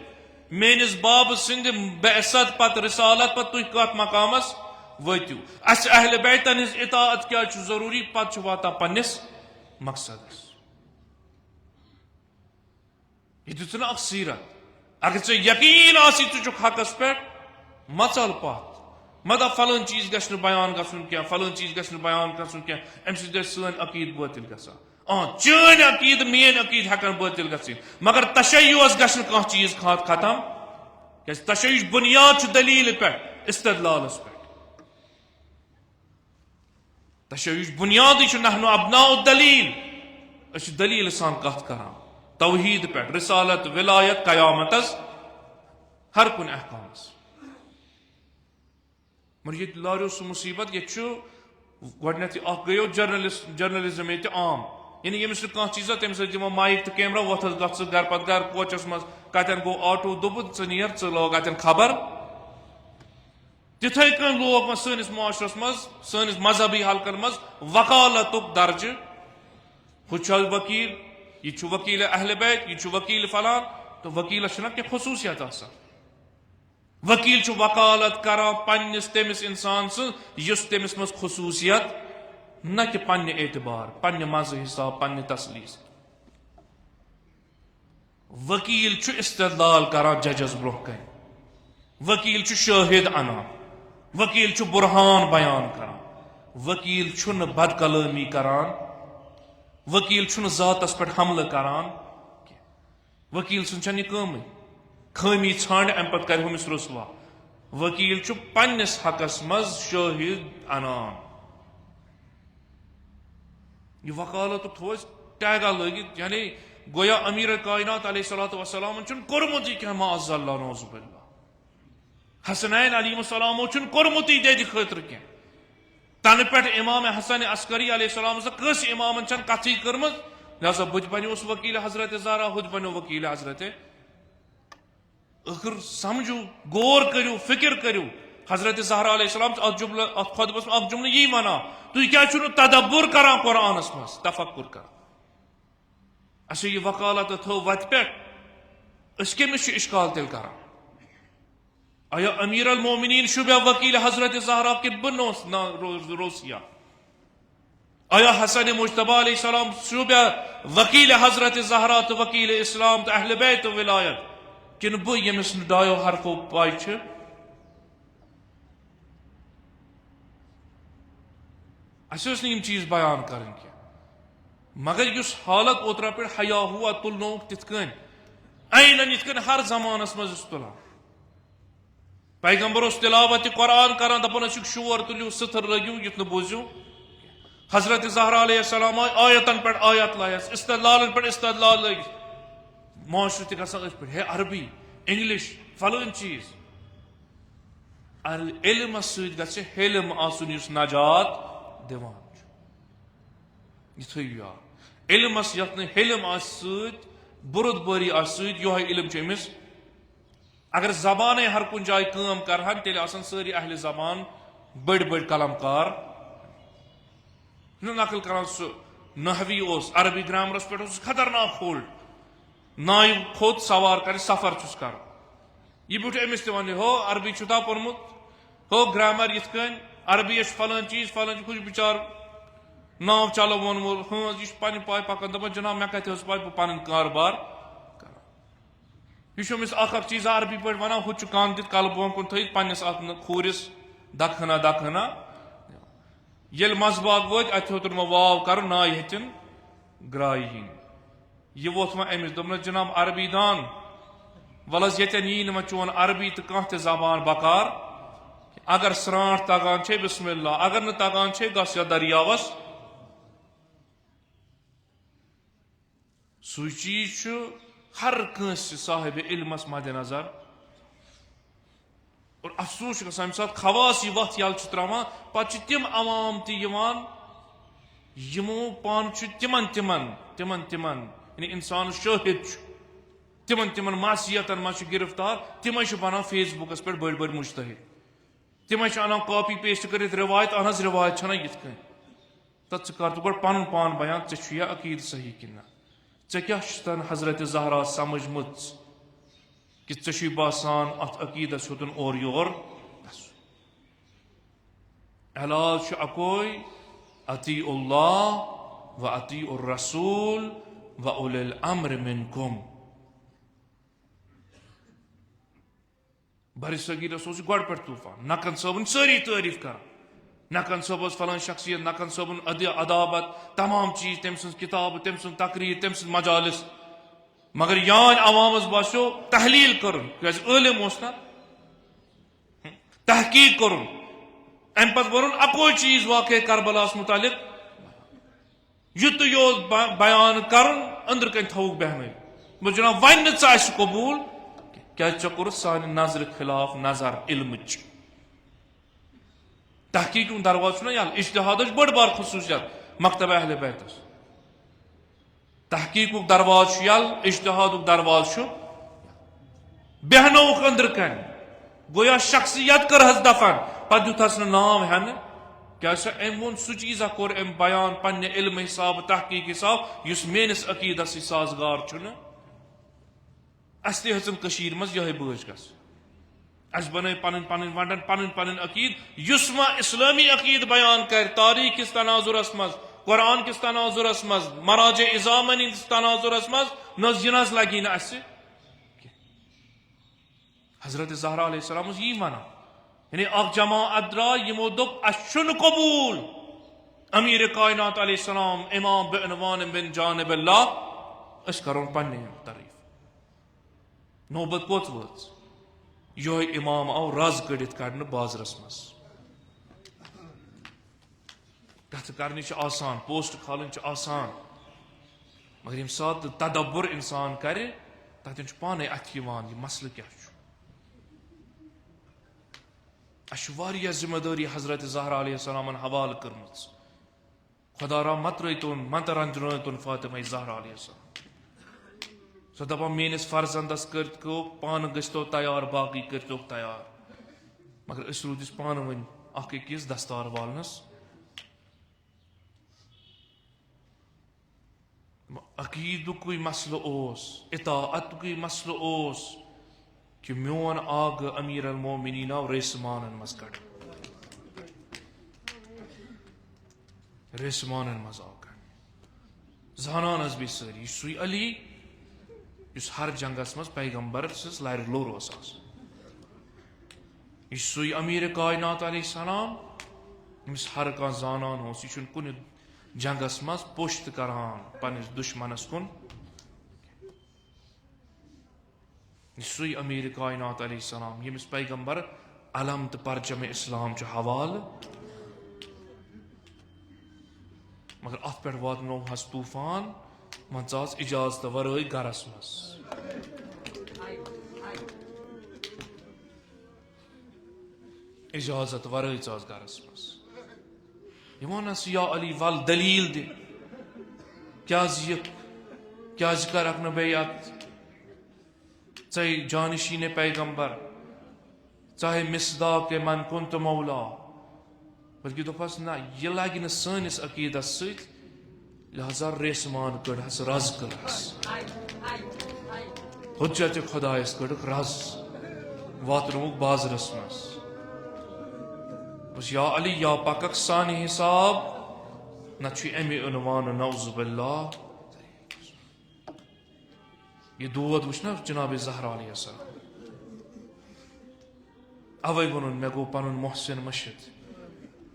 میٲنِس بابہٕ سٕنٛدِ بعثت پتہٕ رسالت پتہٕ تُہۍ کتھ مقامس وٲتِو اسہِ اہلِ بیتن ہٕنٛز اطاعت کیٛازِ چھُ ضروٗری پتہٕ چھُ واتان پننِس مقصدس یہ دِژٕن اکھ سیرت اگر ژےٚ یقیٖن آسی ژٕ چھُکھ حقس پٮ۪ٹھ مہ ژل پتھ مہ دپ فلٲنۍ چیٖز گژھِ نہٕ بیان گژھُن کینٛہہ فلٲنۍ چیٖز گژھِ نہٕ بیان گژھُن کینٛہہ امہِ سۭتۍ گژھِ سٲنۍ عقیٖدٕ بٲطل گژھان چٲنۍ عقیٖدٕ میٲنۍ عقیٖدٕ ہٮ۪کن بٲطل گٔژھِتھ مگر تشیعس گژھِ نہٕ کانٛہہ چیٖز ختم کیٛازِ تشیعٕچ بُنیاد چھُ دلیٖلہِ پٮ۪ٹھ استدلالس پٮ۪ٹھ تشیعٕچ بُنیادٕے چھُ نحنو ابناء الدلیٖل أسۍ چھِ دلیٖلہِ سان کتھ کران توحید پٮ۪ٹھ رسالت ولایت قیامتس ہر کُنہِ احکامس مگر ییٚتہِ لاریو سُہ مُصیبت ییٚتہِ چھُ گۄڈنیٚتھٕے اکھ گٔیو جرنلزم ییٚتہِ عام یعنی ییٚمِس نہٕ کانٛہہ چیٖزا تٔمِس ٲسۍ دِوان مایِک تہٕ کیمرا وۄتھ حظ گژھ ژٕ گرٕ پتہٕ گرٕ کوچس منٛز کتٮ۪ن گوٚو آٹوٗ دوٚبُت ژٕ نیر ژٕ لاگ اتٮ۪ن خبر تِتھٕے کٔنۍ لوگ وۄنۍ سٲنِس معاشرس منٛز سٲنِس مذہبی حلقن منٛز وکالتُک درجہِ ہُہ چھُ وکیٖل یہ چھُ وکیٖل اہلِ بیت یہ چھُ وکیٖل فلان تہٕ وکیٖلس چھُنہ کینٛہہ خصوٗصیت آسان وکیٖل چھُ وکالت کران پننِس تٔمِس انسان سٕنٛز یُس تٔمِس منٛز خصوٗصیت نہ کہِ پننہِ اعتبار پننہِ مزٕ حساب پننہِ تسلی وکیٖل چھُ استدلال کران ججس برونٛہہ کنہِ وکیٖل چھُ شٲہد انان وکیٖل چھُ بُرہان بیان کران وکیٖل چھُنہٕ بد کلٲمی کران وکیل چھُنہٕ ذاتس پٮ۪ٹھ حملہٕ کران کینٛہہ. وکیل سٕنٛز چھنہٕ یہِ کٲمٕے خٲمی ژھانڈِ امہِ پتہٕ کرِ ہُمِس رسوا. وکیل چھُ پننِس حقس منٛز شٲہد انان. یہ وکالت تھو ٹیگا لٲگِتھ یعنی گویا امیر کائنات علیہ الصلوۃ والسلام چھُنہٕ کوٚرمُتٕے کینٛہہ معاذ اللہ نعوذ باللہ. حسنین علیہ السلامو چھُنہٕ کوٚرمُتٕے دٮ۪دِ خٲطرٕ کینٛہہ. تنہٕ پٮ۪ٹھ امام حسن عسکری علیہ السلام سا کٲنٛسہِ امامن چھنہٕ کتھٕے کٔرمٕژ. لہذا بہٕ تہِ بنیوس وکیل حضرت زہرا ہُہ تہِ بنیو وکیل حضرت. ٲخر سمجھو غور کٔرِو فکر کٔرِو. حضرت زہرا علیہ السلام اتھ جملہٕ اتھ خۄطبس منٛز اکھ جملہٕ یی ونان تُہۍ کیٛازِ چھُو نہٕ تدبر کران قرآنس منٛز تفکر کران. اسے یہ وکالت تھٲو وتہِ پٮ۪ٹھ أسۍ کٔمِس چھِ اشکال تیٚلہِ کران. آیا امیر المومنین شبہ وکیل حضرت زہرا کہ بن روسیہ. آیا حسن مجتبی علیہ السلام شبہ وکیل حضرت زہرا تو وکیل اسلام تو اہل بیت و ولایت کن بہ یمس نہ ڈایو حرفو پاے چھ. اسے ٲس نہٕ یِم چیٖز بیان کرٕنۍ کینٛہہ. مگر یُس حالت اوترٕ پٮ۪ٹھ حیا ہوا تُلنووُکھ تِتھ کٔنۍ عینن یِتھ کٔنۍ ہر زمانس منٛز ٲسۍ تُلان. پیغمبر اوس تلاوت قرآن کران دپان ٲسِکھ شور تُلِو سٕتھر لٲگِو یُتھ نہٕ بوٗزِو. حضرت زہرا علیہ السلام آیہِ آیتن پٮ۪ٹھ آیت لایس استدلالن پٮ۪ٹھ استدلال لٲگِتھ. معاشرٕ تہِ گژھان أتھۍ پٮ۪ٹھ ہے عربی انگلش فلٲنۍ چیٖز. علمس سۭتۍ گژھِ حلم آسُن یُس نجات دِوان چھُ. یہِ تھٲیِو یاد. علمس یتھ نہٕ حلم آسہِ سۭتۍ بُردبٲری آسہِ سۭتۍ یِہوے علم چھُ أمِس. اگر زبانے ہر کُنہِ جایہِ کٲم کرہن تیٚلہِ آسن سٲری اہلِ زبان بٔڑۍ بٔڑۍ قلم کار. نقل کران سُہ نحوی اوس عربی گرامرس پٮ۪ٹھ اوس خطرناک ہولڈ. نایہِ کھوٚت سوار کرِ سفر چھُس کران. یہِ بیوٗٹھ أمِس تہِ ونہِ ہو عربی چھُتھا پوٚرمُت ہو گرامر یِتھ کٔنۍ عربی یس فلٲنۍ چیٖز فلٲنۍ ہُہ بِچار ناو چلاوون وول ہٲنز یہِ چھُ پننہِ پاے پکان دپان جناب مےٚ کتہِ ٲس پاے بہٕ پنٕنۍ کاربار کران. یہِ چھُ أمِس اکھ چیٖزا عربی پٲٹھۍ ونان ہُہ چھُ کان دِتھ کلہٕ برونٛہہ کُن تھٲیِتھ پننِس اتھ کھوٗرِس دکہنا دکہنا. ییٚلہِ منٛزٕ باغ وٲتۍ اتہِ ہیوٚتُن وۄنۍ واو کرُن نایہِ ہیٚتِن گرایہِ ہِنٛدۍ. یہِ ووٚتھ وۄنۍ أمِس دوٚپنس جناب عربی دان ول حظ ییٚتٮ۪ن یی نہٕ وۄنۍ چون عربی تہٕ کانٛہہ تہِ زبان بکار. اگر سرانٹھ تگان چھے بسم اللہ اگر نہٕ تگان چھے گژھ یا دریاوس. سُے چیٖز چھُ ہر کٲنٛسہِ صاحبِ علمس مدِ نظر. اور افسوس چھُ گژھان ییٚمہِ ساتہٕ خواص یہِ وتھ یلہٕ چھُ تراوان پتہٕ چھِ تِم عوام تہِ یِوان یِمو پانہٕ چھُ تِمن یعنی انسانس شٲہد چھُ تِمن معصیتن منٛز چھُ گرفتار. تِمے چھِ بنان فیس بُکس پٮ۪ٹھ بٔڑۍ بٔڑۍ مُجتہد. تِمے چھِ انان کاپی پیسٹ کٔرِتھ روایت اہن حظ روایت چھنہ یِتھ کٔنۍ. تتھ ژٕ کر تہٕ گۄڈٕ پنُن پان بیان ژےٚ چھُ یا عقیٖدٕ صحیح کِنہٕ نہ. ژےٚ کیٛاہ چھُ تن حضرت زہرا سمجھمٕژ کہ ژےٚ چھُے باسان اتھ عقیٖدس ہیوٚتُن اورٕ یور گژھُن. علاج چھُ اکوے اطیعوا اللہ و اطیعوا الرسول و اولی الامر منکم. بر صغیرس اوس یہِ گۄڈٕ پٮ۪ٹھ طوٗفان. نقن صٲبن سٲری تعریٖف کران. نقن صٲب ٲس فلٲنۍ شخصیت نقن صٲبن عدابت تمام چیٖز تٔمۍ سٕنٛز کِتابہٕ تٔمۍ سُنٛد تقریٖر تٔمۍ سٕنٛز مجالس. مگر یانۍ عوامس باسیو تحلیل کرُن کیٛازِ عٲلم اوس نا تحقیق کرُن. امہِ پتہٕ ووٚنُن اکوے چیٖز واقعے کربلاہس متعلق یُتُے یوت بیان کرُن أنٛدرٕ کَنۍ تھوُکھ بیٚہنٲوِتھ. بہٕ جناب وۄنۍ نہٕ ژٕ اَسہِ قبوٗل کیٛازِ ژےٚ کوٚرُتھ سانہِ نظرِ خلاف نظر علمٕچ. تحقیق ہُنٛد دروازٕ چھُنہ یلہٕ. اجتہادٕچ بٔڑ بار خصوٗصیت مکتب اہل بیتس. تحقیقُک دروازٕ چھُ یلہٕ اجتہادُک دروازٕ چھُ بیٚہنووُکھ أنٛدرٕ کَنۍ. گویا شخصیت کٔرہس دفن پتہٕ دیُتہس نہٕ ناو ہٮ۪نہٕ کیٛازِ سا أمۍ ووٚن سُہ چیٖزا کوٚر أمۍ بیان پننہِ علمہٕ حسابہٕ تحقیق حساب یُس میٲنِس عقیٖدس سۭتۍ سازگار چھُنہٕ. اسہِ تہِ ہیٚژٕن کٔشیٖرِ منٛز یِہے بٲج گژھٕنۍ. اسہِ بنٲے پنٕنۍ ونڈن پنٕنۍ عقیٖد یُس وۄنۍ اسلٲمی عقیٖدٕ بیان کرِ تاریٖخ کِس تناظرس منٛز قرآن کِس تناظرس منٛز مراجع اِزامن ہِنٛدِس تناظرس منٛز نہ حظ یہِ نہ حظ لگی نہٕ اسہِ. حضرت زہرا علیہ السلام اوس یی ونان یعنی اکھ جماعت درٛاے یِمو دوٚپ اسہِ چھُنہٕ قبوٗل امیر کائنات علیہ السلام امام بعنوان من جانب اللہ اس کرون پنہ تعریف نوبت کوت وٲژ یہ امام آو رز کڑت کڑنے بازرس مز کتھ کرنی آسان پوسٹ کھالن آسان مگر یم سات تدبر انسان کرے تتن پانے اتھ یوان یہ مسئلہ کیا اس واریاہ ذمہ داری حضرت زہرا علیہ السلام حوالہ کرمت خدا را مت رٲیتون مت رنجنٲیتون فاطمہ زہرا علیہ السلام سو دپان میٲنِس فرزندس کٔرتو پانہٕ گٔژھتو تیار باقٕے کٔرتوکھ تیار مگر أسۍ روٗدۍ أسۍ پانہٕ ؤنۍ اکھ أکِس دستار والنس عقیٖدُکُے مسلہٕ اوس اطاعتُکُے مسلہٕ اوس کہ میون آگہٕ امیر المومنین آو ریسمانن منٛز کڑنہٕ ریسمانن منٛز آو کڑنہٕ زانان ٲسۍ بیٚیہِ سٲری یہِ چھُ سُے علی یُس ہر جنگس منٛز پیغمبر سٕنٛز لرِ لوٚر اوس آسان یہ سُے امیر کائنات علیہ السلام ییٚمِس ہر کانٛہہ زانان اوس یہِ چھُنہٕ کُنہِ جنگس منٛز پوٚشت کران پننس دشمنس کُن یہ سُے امیر کائنات علیہ السلام ییٚمِس پیغمبر علم تہٕ پرچم اسلام چھُ حوالہٕ مگر اتھ پٮ۪ٹھ واتنو حظ طوفان مان ژٕ آز اجازتہٕ ورٲے گرس منٛز اجازت ورٲے ژٕ آز گرس منٛز یہِ ونس یا علی ول دلیٖل دِ کیٛازِ یہِ کیٛازِ کرکھ نہٕ بیعت ژے جانشین پیغمبر چاہے مصداق من كنت مولا بلکہ دوٚپہس نہ یہِ لگہِ نہٕ سٲنِس عقیٖدس سۭتۍ لہذا ریسمان کڑہس رز کڑہس حجت خدایس کڑک رز واتنوک بازرس منٛز بس یا علی یا پکک سانہِ حساب نہ چھُ امہِ عنوان نعوذ باللہ یہ دود وچھ نا جناب زہرا علیہ السلام اوے ونُن مےٚ گوٚو پنُن محسن مٔشِد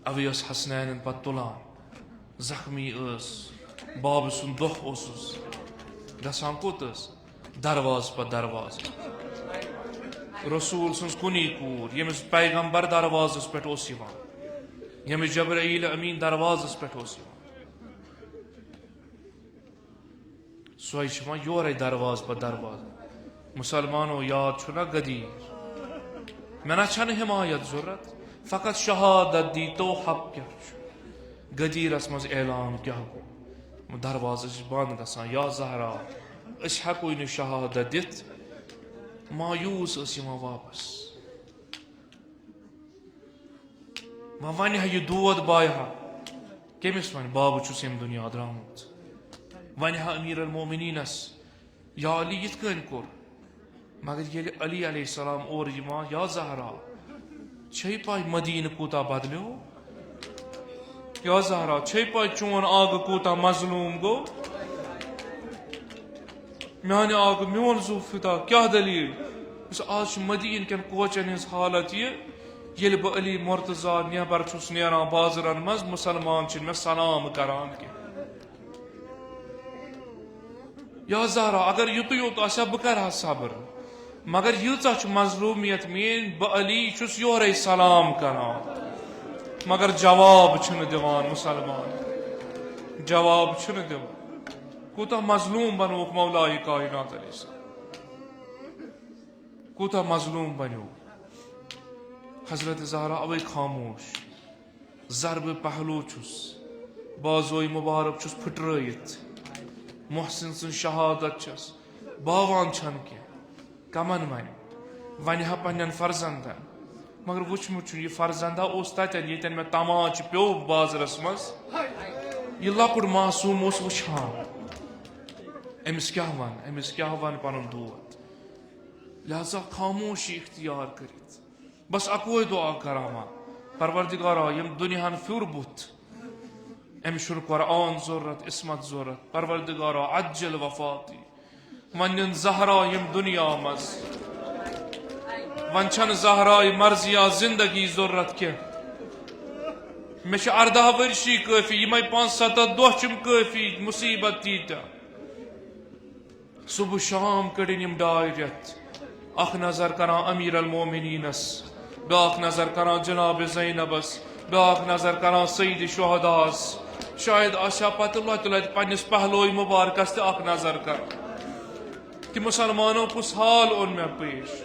اوے ٲس حسنینن پتہٕ تُلان زخمی ٲس بابہٕ سُنٛد دۄہ اوسُس گژھان کوٚت ٲس درواز پتہٕ درواز رسول سٕنٛز کُنی کوٗر ییٚمِس پیغمبر دروازس پٮ۪ٹھ اوس یِوان ییٚمِس جبرائیل امین دروازس پٮ۪ٹھ اوس یِوان سۄے چھِ وۄنۍ یورے درواز پتہٕ درواز مسلمانو یاد چھُنا غدیر مےٚ نہ چھنہٕ حمایت ضوٚرتھ فقط شہادت دیٖتو حق کیٛاہ چھُ غدیرس منٛز اعلان کیٛاہ گوٚو دروازٕ چھِ بنٛد گژھان یا زہرا أسۍ ہٮ۪کوے نہٕ شہادت دِتھ مایوٗس ٲس یِوان واپس وۄنۍ ونہِ ہا یہِ دود بایہِ ہا کٔمِس وَنہِ بابہٕ چھُس ییٚمہِ دُنیا درٛامُت ونہِ ہا امیر المومنینس یا علی یِتھ کٔنۍ کوٚر مگر ییٚلہِ علی علیہ السلام اورٕ یِوان یا زہرا چھے پاے مدیٖنہٕ کوٗتاہ بدلیو یا زہرا چھے پاے چون آگہٕ کوٗتاہ مظلوٗم گوٚو میانہِ آگہٕ میون زُو فِدا کیٛاہ دلیٖل یُس آز چھُ مدیٖنہٕ کٮ۪ن کوچن ہٕنٛز حالت یہِ ییٚلہِ بہٕ علی مرتضیٰ نٮ۪بر چھُس نیران بازرن منٛز مُسلمان چھِنہٕ مےٚ سلام کران کینٛہہ یا زہرا اگر یُتُے یوت آسہِ ہا بہٕ کرٕ ہا صبر مگر ییٖژاہ چھِ مظلوٗمیت میٲنۍ بہٕ علی چھُس یورے سلام کران مگر جواب چھُنہٕ دِوان مُسلمان جواب چھُنہٕ دِوان کوٗتاہ مظلوٗم بنووُکھ مولایہِ کائنات علیہ السلام کوٗتاہ مظلوٗم بنیو حضرت زہرا اوے خاموش ضربہٕ پہلوٗ چھُس بازوے مُبارک چھُس پھٕٹرٲیِتھ محسن سٕنٛز شہادت چھس باوان چھنہٕ کینٛہہ کمن ونہِ ہا پننٮ۪ن فرزندن مگر وٕچھمُت چھُ یہِ فرزندا اوس تتٮ۪ن ییٚتٮ۪ن مےٚ تماچہِ پیوٚو بازرس منٛز یہِ لۄکُٹ معصوٗم اوس وٕچھان أمِس کیٛاہ ون پنُن دود لہذا خاموشی اختیار کٔرِتھ بس اکوے دعا کراوان پروردگارا یِم دُنیاہن پھیُر بُتھ أمِس چھُنہٕ قرآن ضوٚرتھ عصمت ضوٚرتھ پروردگارا عجل وفاتی وۄنۍ نِن زہرا یِم دُنیا منٛز وۄنۍ چھنہٕ زہرایہِ مرضیا زندگی ضوٚرتھ کینٛہہ میں 14 ورشی کافی یہ 5-7 دہ چم کافی مصیبت تیتا صبح شام کڑن یم 2 رت اخ نظر کران امیر المومنینس بیاکھ نظر کران جناب زینبس بیاکھ نظر کران سید شہداس شاید آشا پتہ لت پنس پہلوئی مبارکس تہ اخ نظر کر کہ مسلمانوں کس حال اون میں پیش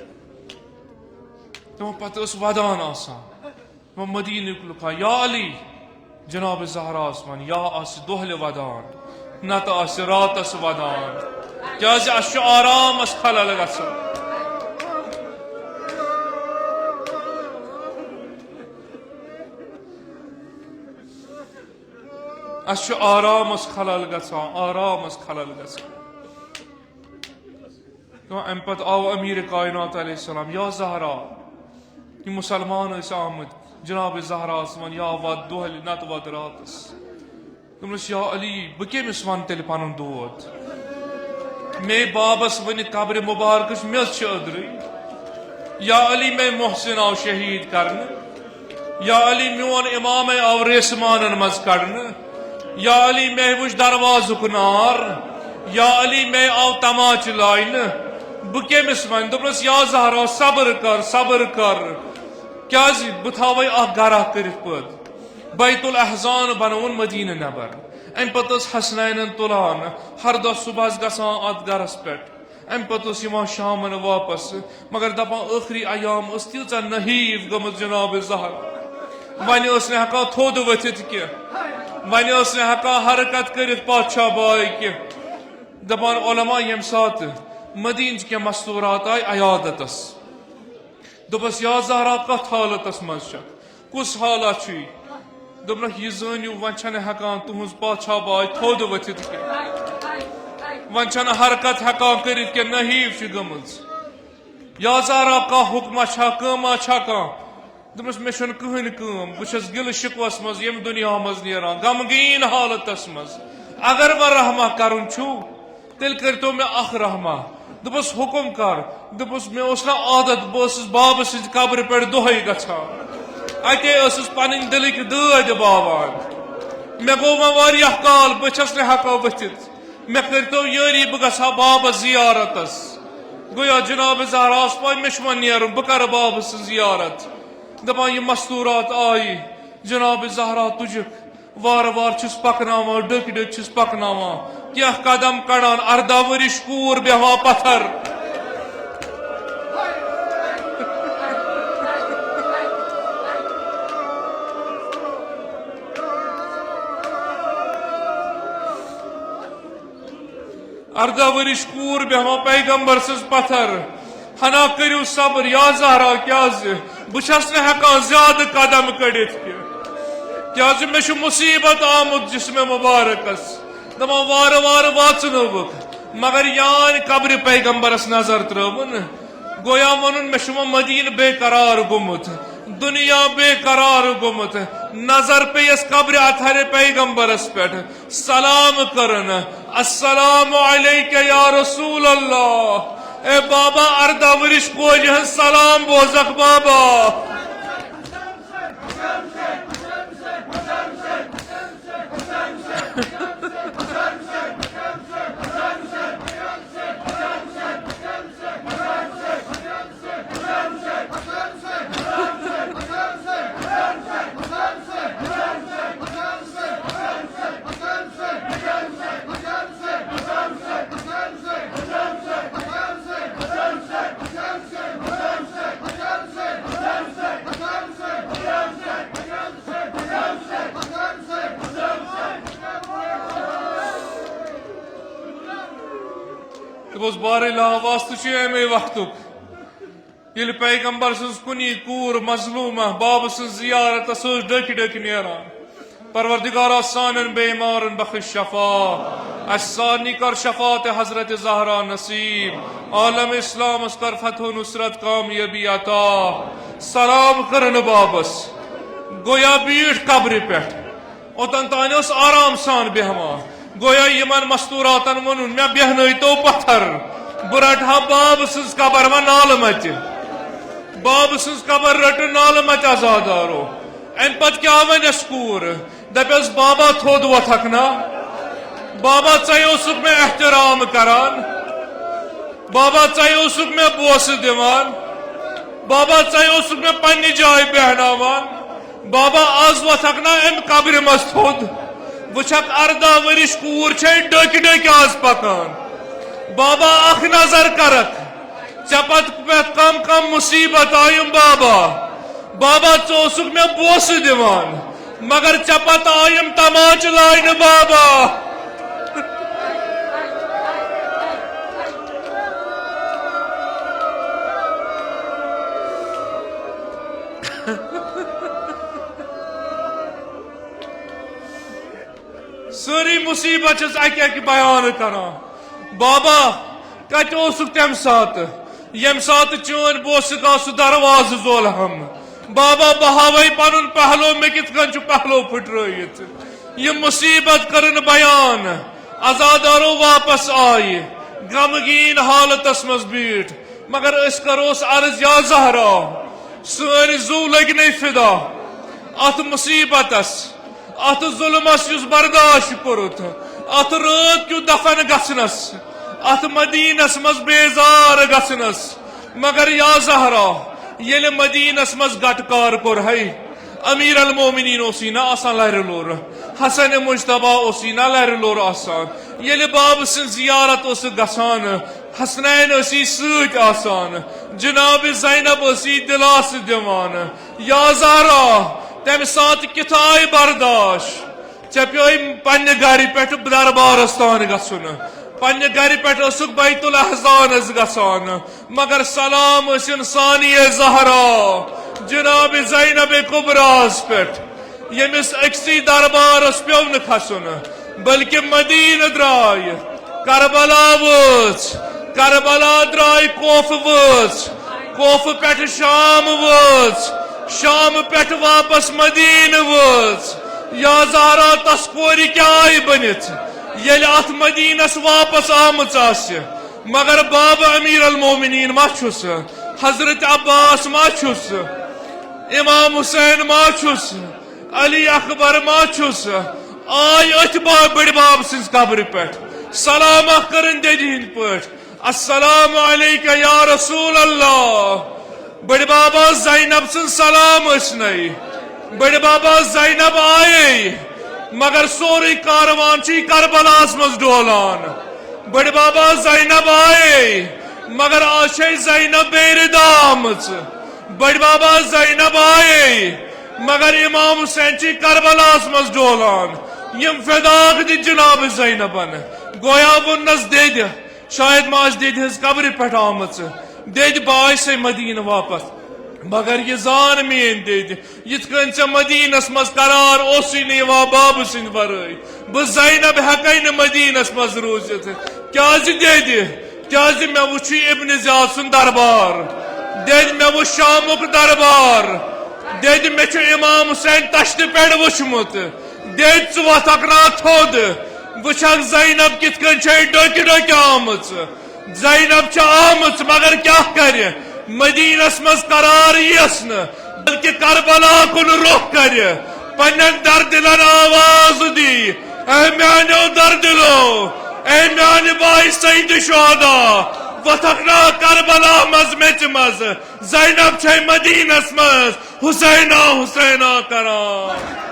تمو پتہ اس ودان آسان وہ مدینہ لکھا یا علی جناب زہراس من یا آس دہل ودان نت آس راتس ودان کیاز اس آرام اس خلل گژھان اس آرام اس خلل گژھان آرام اس خلل گژھان ام پتہ آو امیر کائنات علیہ السلام یا زہرا یہ مسلمان اس آمد جناب زہراس من یا ود دہل نت ود راتس دمس یا علی بہ کیمس ون تیل پن دود میں بابس ون قبر مبارکس مز ادری یا علی میں محسن آو شہید کرنے یا علی میون امام آو ریسمانن مز کڑنے یا علی میں وچ دروازک نار یا علی میں آو تماچ لائن بہ کیمس ون دمس یا زہرا صبر کر کیا بہ تھاوے اخ گرہ کرت پت بیت الاحزان بنون مدینہ نبر ام پتہ حسنین تلان ہر دہ صبح گژھان ات گرس پہ ام پتہ یوان شامن واپس مگر دپان ٲخری ایام اس تیژہ نحیف گمت جناب زہرا ون اس نہ ہکان تھود ؤتھِتھ کی ون اس نہ ہکان حرکت کرت پادشاہ باے کی دپان علماء یم سات مدینہ کی مستورات آئی عیادتس دپس یا زہرا کت حالتس مز کس حالات چھ دپنک یہ زٲنِو ون چھنہ ہکان تہنز پادشاہ باے تھود ؤتھِتھ کی ون چھنہ حرکت ہکان کرت کی نحیف چھ گمٕژ یا زہرا کانٛہہ حکمہ چھا کٲما چھا کانٛہہ دپس مے چھنہ کٕہٕنۍ کٲم بہ چھس گلہ شکوس مز یم دنیا مز نیران غمگین حالتس مز اگر وہ رحمہ کرن چھو تیل کرتو میں اخ رحمہ دپس حکم کر دپس میں اس نا عادت بہس باب سز قبر پہ دہے گھان اتے پن دلک داد باوان مے گو واریاہ کال بچس نہ ہکا ؤتھِتھ مے کرتو یاری بہ گژھا بابس زیارتس گویا جناب زہراس پاے مے چھ وۄنۍ نیرُن بہ کر باب سٕنٛز زیارت دپان یہ مستورات آئی جناب زہرا تجک وار وار چھس پکناوان ڈٔکۍ ڈٔکۍ چھس پکناوان کینٛہہ قدم کڑان 18 ؤرِش کوٗر بیہوان پتھر ورش کور بیہوان پیغمبر سز پتھر ہنا کرو صبر یا زہرا کیاز بچس نہ ہکان زیادہ قدم کڑت کیاز مے چھ مصیبت آمت جسم مبارکس دپان وار وار واچنوک مگر یان قبر پیغمبرس نظر ترون گویا ونن مے چھ مدینہ بے قرار گومت دنیا بے قرار گومت نظر پیس قبر اطہر پیغمبرس پہ سلام کرن السلام علیک یا رسول اللہ اے بابا 18 ورش کوجہ سلام بوزک بابا بار واسطہ امی وقتک یل پیغمبر سز کنی کور مظلومہ باب سز زیارت ڈک ڈک نیران پروردگارا سانن بیمارن بخش شفا اسانی کر شفاعت حضرت زہرا نصیب عالم اسلام اس کر فتح و نصرت کامیابی عطا سلام کرن بابس گویا بیٹھ قبر پہ اوتن تان اس آرام سان بیہوان گویا یمن مستوراتن ونن میں بیہنائی تو پتھر برٹھا باب سز قبر و نال مچ باب سز قبر رٹ نال مچ آزادارو ام پت کیا ونس کور دپس بابا تھود وتھک نا بابا ژے اوسک میں احترام کران بابا ژے اوسک میں بوسہ دیوان بابا ژے اوسک میں پنہ جائے بیہناوان بابا آز وتھک نا ام قبر مز تھود وچھک 18 ورش کور چھے ڈک ڈک آز پکان بابا اخ نظر کرک چپت پت کم کم مصیبت آیم بابا بابا ژوسک میں بوسہ دیوان مگر چپت آیم تماچ لائن بابا ساری مصیبت چھس اکی اکی بیان کران بابا کت اوسک تم سات یم سات چون بوسک آس درواز زول ہم بابا بہاوے پنن پہلو میں کت کن چھ پہلو پھٹرائیت یہ مصیبت کرن بیان ازادارو واپس آئی غمگین حالتس مز بیٹھ مگر اس کروس عرض یا زہرا سن زو لگنے فدا ات مصیبتس ات ظلمس یس برداشت کورت ات رات کیو دفن گھنس ات مدینس مز بیزار گھنس مگر یا زہرا یل مدینس مز گٹکار کور ہے امیر المومنین اوسینا آسان لہر لور حسن مجتبہ اوسینا لہر لور آسان یل باب سن زیارت اس گسان حسنین اسی سوت آسان جناب زینب اسی دلاس دیوان یا زہرا تم سات کتائی برداشت چپیوئی پنہ گھر پہ دربارستان گھن پنہ گھر پہ بیت الاحزان گسان مگر سلام انسانی زہرا جناب زینب کبراس پہ یمس اکسی دربارس پیو ن کھسن بلکہ مدینہ درائے کربلا وچ کربلا درائے کوف وچ کوف پہ شام وچ شام پہ واپس مدینہ وچ یا زہرا تسکوری کیا آئی بنت یل ات مدینس واپس آمت آس مگر بابا امیر المومنین ما چھس حضرت عباس ما چھس امام حسین ما چھس علی اکبر ما چھس آئی ات بڑ باب سنز قبر پہ سلام کرن دین پہ السلام علیکہ یا رسول اللہ بڑ بابا زینب سن سلام اسنئی بڑ بابا زینب آئے مگر سوری کاروان چی کربلاس مز ڈولان بڑ بابا زینب آئے مگر آشے زینب بیردہ آمد بڑ بابا زینب آئے مگر امام حسین چی کربلاس مز ڈولان یم فداق دی جناب زینبن گویا ونس دے دے شاید ماج دے دے ہز قبر پہ آمد دے دے بائی سے مدینہ واپس مگر یہ زان مین دے دے یت کن چھ مدینس مز قرار اوسی نیوا باب سند ورائے بہ زینب ہکین مدینس مز روزت کیا دے دے کیا میں وچھی ابن زیاد سن دربار دے دے میں وہ شامک دربار دے دے میں چھ امام حسین تشت پیڑ وچمت دے چھ وتھکنا تھود وچھک زینب کت کن چھ ڈک ڈک آمت زینب چھ آمت مگر کیا کرے مدینس مز قرار یس ن بلکہ کربلا کن رخ کر پنن دردلن آواز دی اے میانو دردلو اے میان بائی سید شہدا وتھکنا کربلا مز مچ مز زینب چھ مدینس مز حسینہ حسینہ کران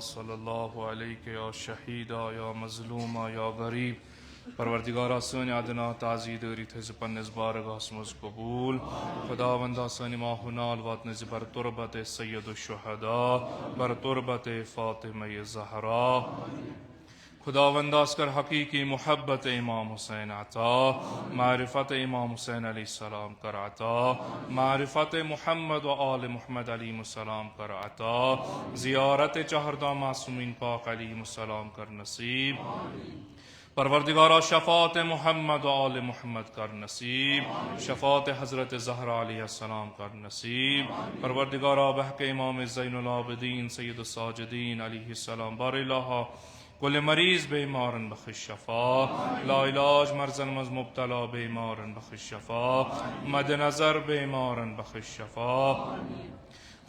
صلی الله علیک یا شهیدا یا مظلوما یا غریب. پروردگارا سانی عدنا تعزیه داری تز پنز بارگاه اسمز قبول. خداوندا سانی ما هنال وات نزی بر تربت سید الشهدا، بر تربت فاطمه زهرا. خداوند اسکر حقیقی محبت امام حسین عطا، معرفت امام حسین علیہ السلام کر عطا، معرفت محمد و آل محمد علیہ السلام کر عطا، زیارت چہردہ معصومین پاک علیہ السلام کر نصیب. پروردگارا شفاعت محمد و آل محمد کر نصیب، شفاعت حضرت زہرا علیہ السلام کر نصیب. پروردگارا بحق امام زین العابدین سید الساجدین علیہ السلام بار الہ کل مریض بیمارن بخش شفا، لا علاج مرزن مز مبتلا بیمارن بخش شفا، مد نظر بیمارن بخش شفا.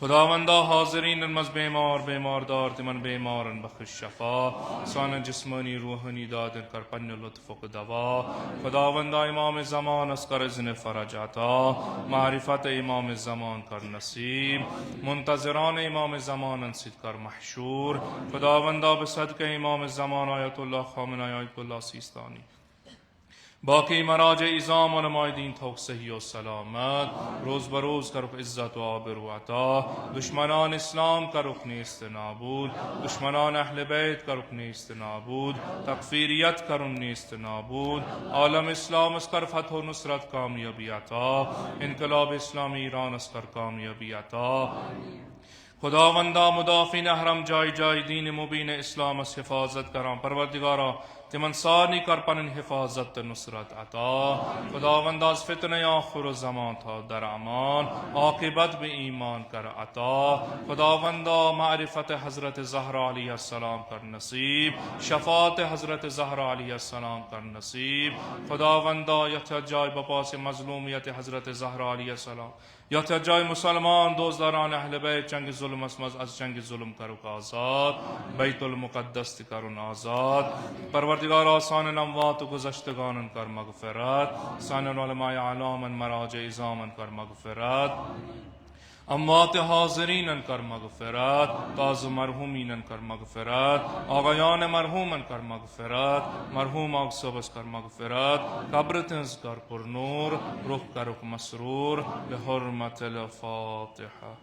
خداوندا حاضرین مز بیمار دار تمن بیمارن بخش شفا، سان جسمانی روحانی دادن کر پن لطف و دوا. خداوندا امام زمان اسکر ازن فرج عطا، معرفت امام زمان کر نصیب. منتظران امام زمان انسید کر محشور. خداوندا بصدق امام زمان آیت الله خامنه آیت الله سیستانی باقی مراجع ازام علماء دین توق صحیح و سلامت، روز بروز کرخ عزت و آبر و عطا. دشمنان اسلام کرخ نیست نابود، دشمنان اهل بیت کرخ نیست نابود، تکفیریت کرن نیست نابود. عالم اسلام اسکر فتح و نصرت کامیابی عطا، انقلاب اسلامی ایران اسکر کامیابی عطا. خداوندا مدافعین احرم جای جای دین مبین اسلام از حفاظت کرام. پروردگارا تمن سانی کر پنن حفاظت نصرت عطا خداوند از فتنه آخر زمان تا در امان عاقبت به ایمان کر عطا خداوند معرفت حضرت زهرا علیه السلام کر نصیب شفاعت حضرت زهرا علیه السلام کر نصیب خداوند یا جای بپاس مظلومیت حضرت زهرا علیه السلام یا جای مسلمان دوزداران اهل بیت جنگ ظلم اسمز از جنگ ظلم کرو آزاد بیت المقدس کرون آزاد پروردگار آسان اموات و گذشتگان کر مغفرت سان علماء اعلام مراجع ازامن کر مغفرت اموات حاضرین کر مغفرت تاز مرحومین کر مغفرت آقایان مرحومن کر مغفرت مرحوم آگ صبح کر مغفرت قبر تنز کر پر نور روح کرک مسرور به حرمت الفاتحه.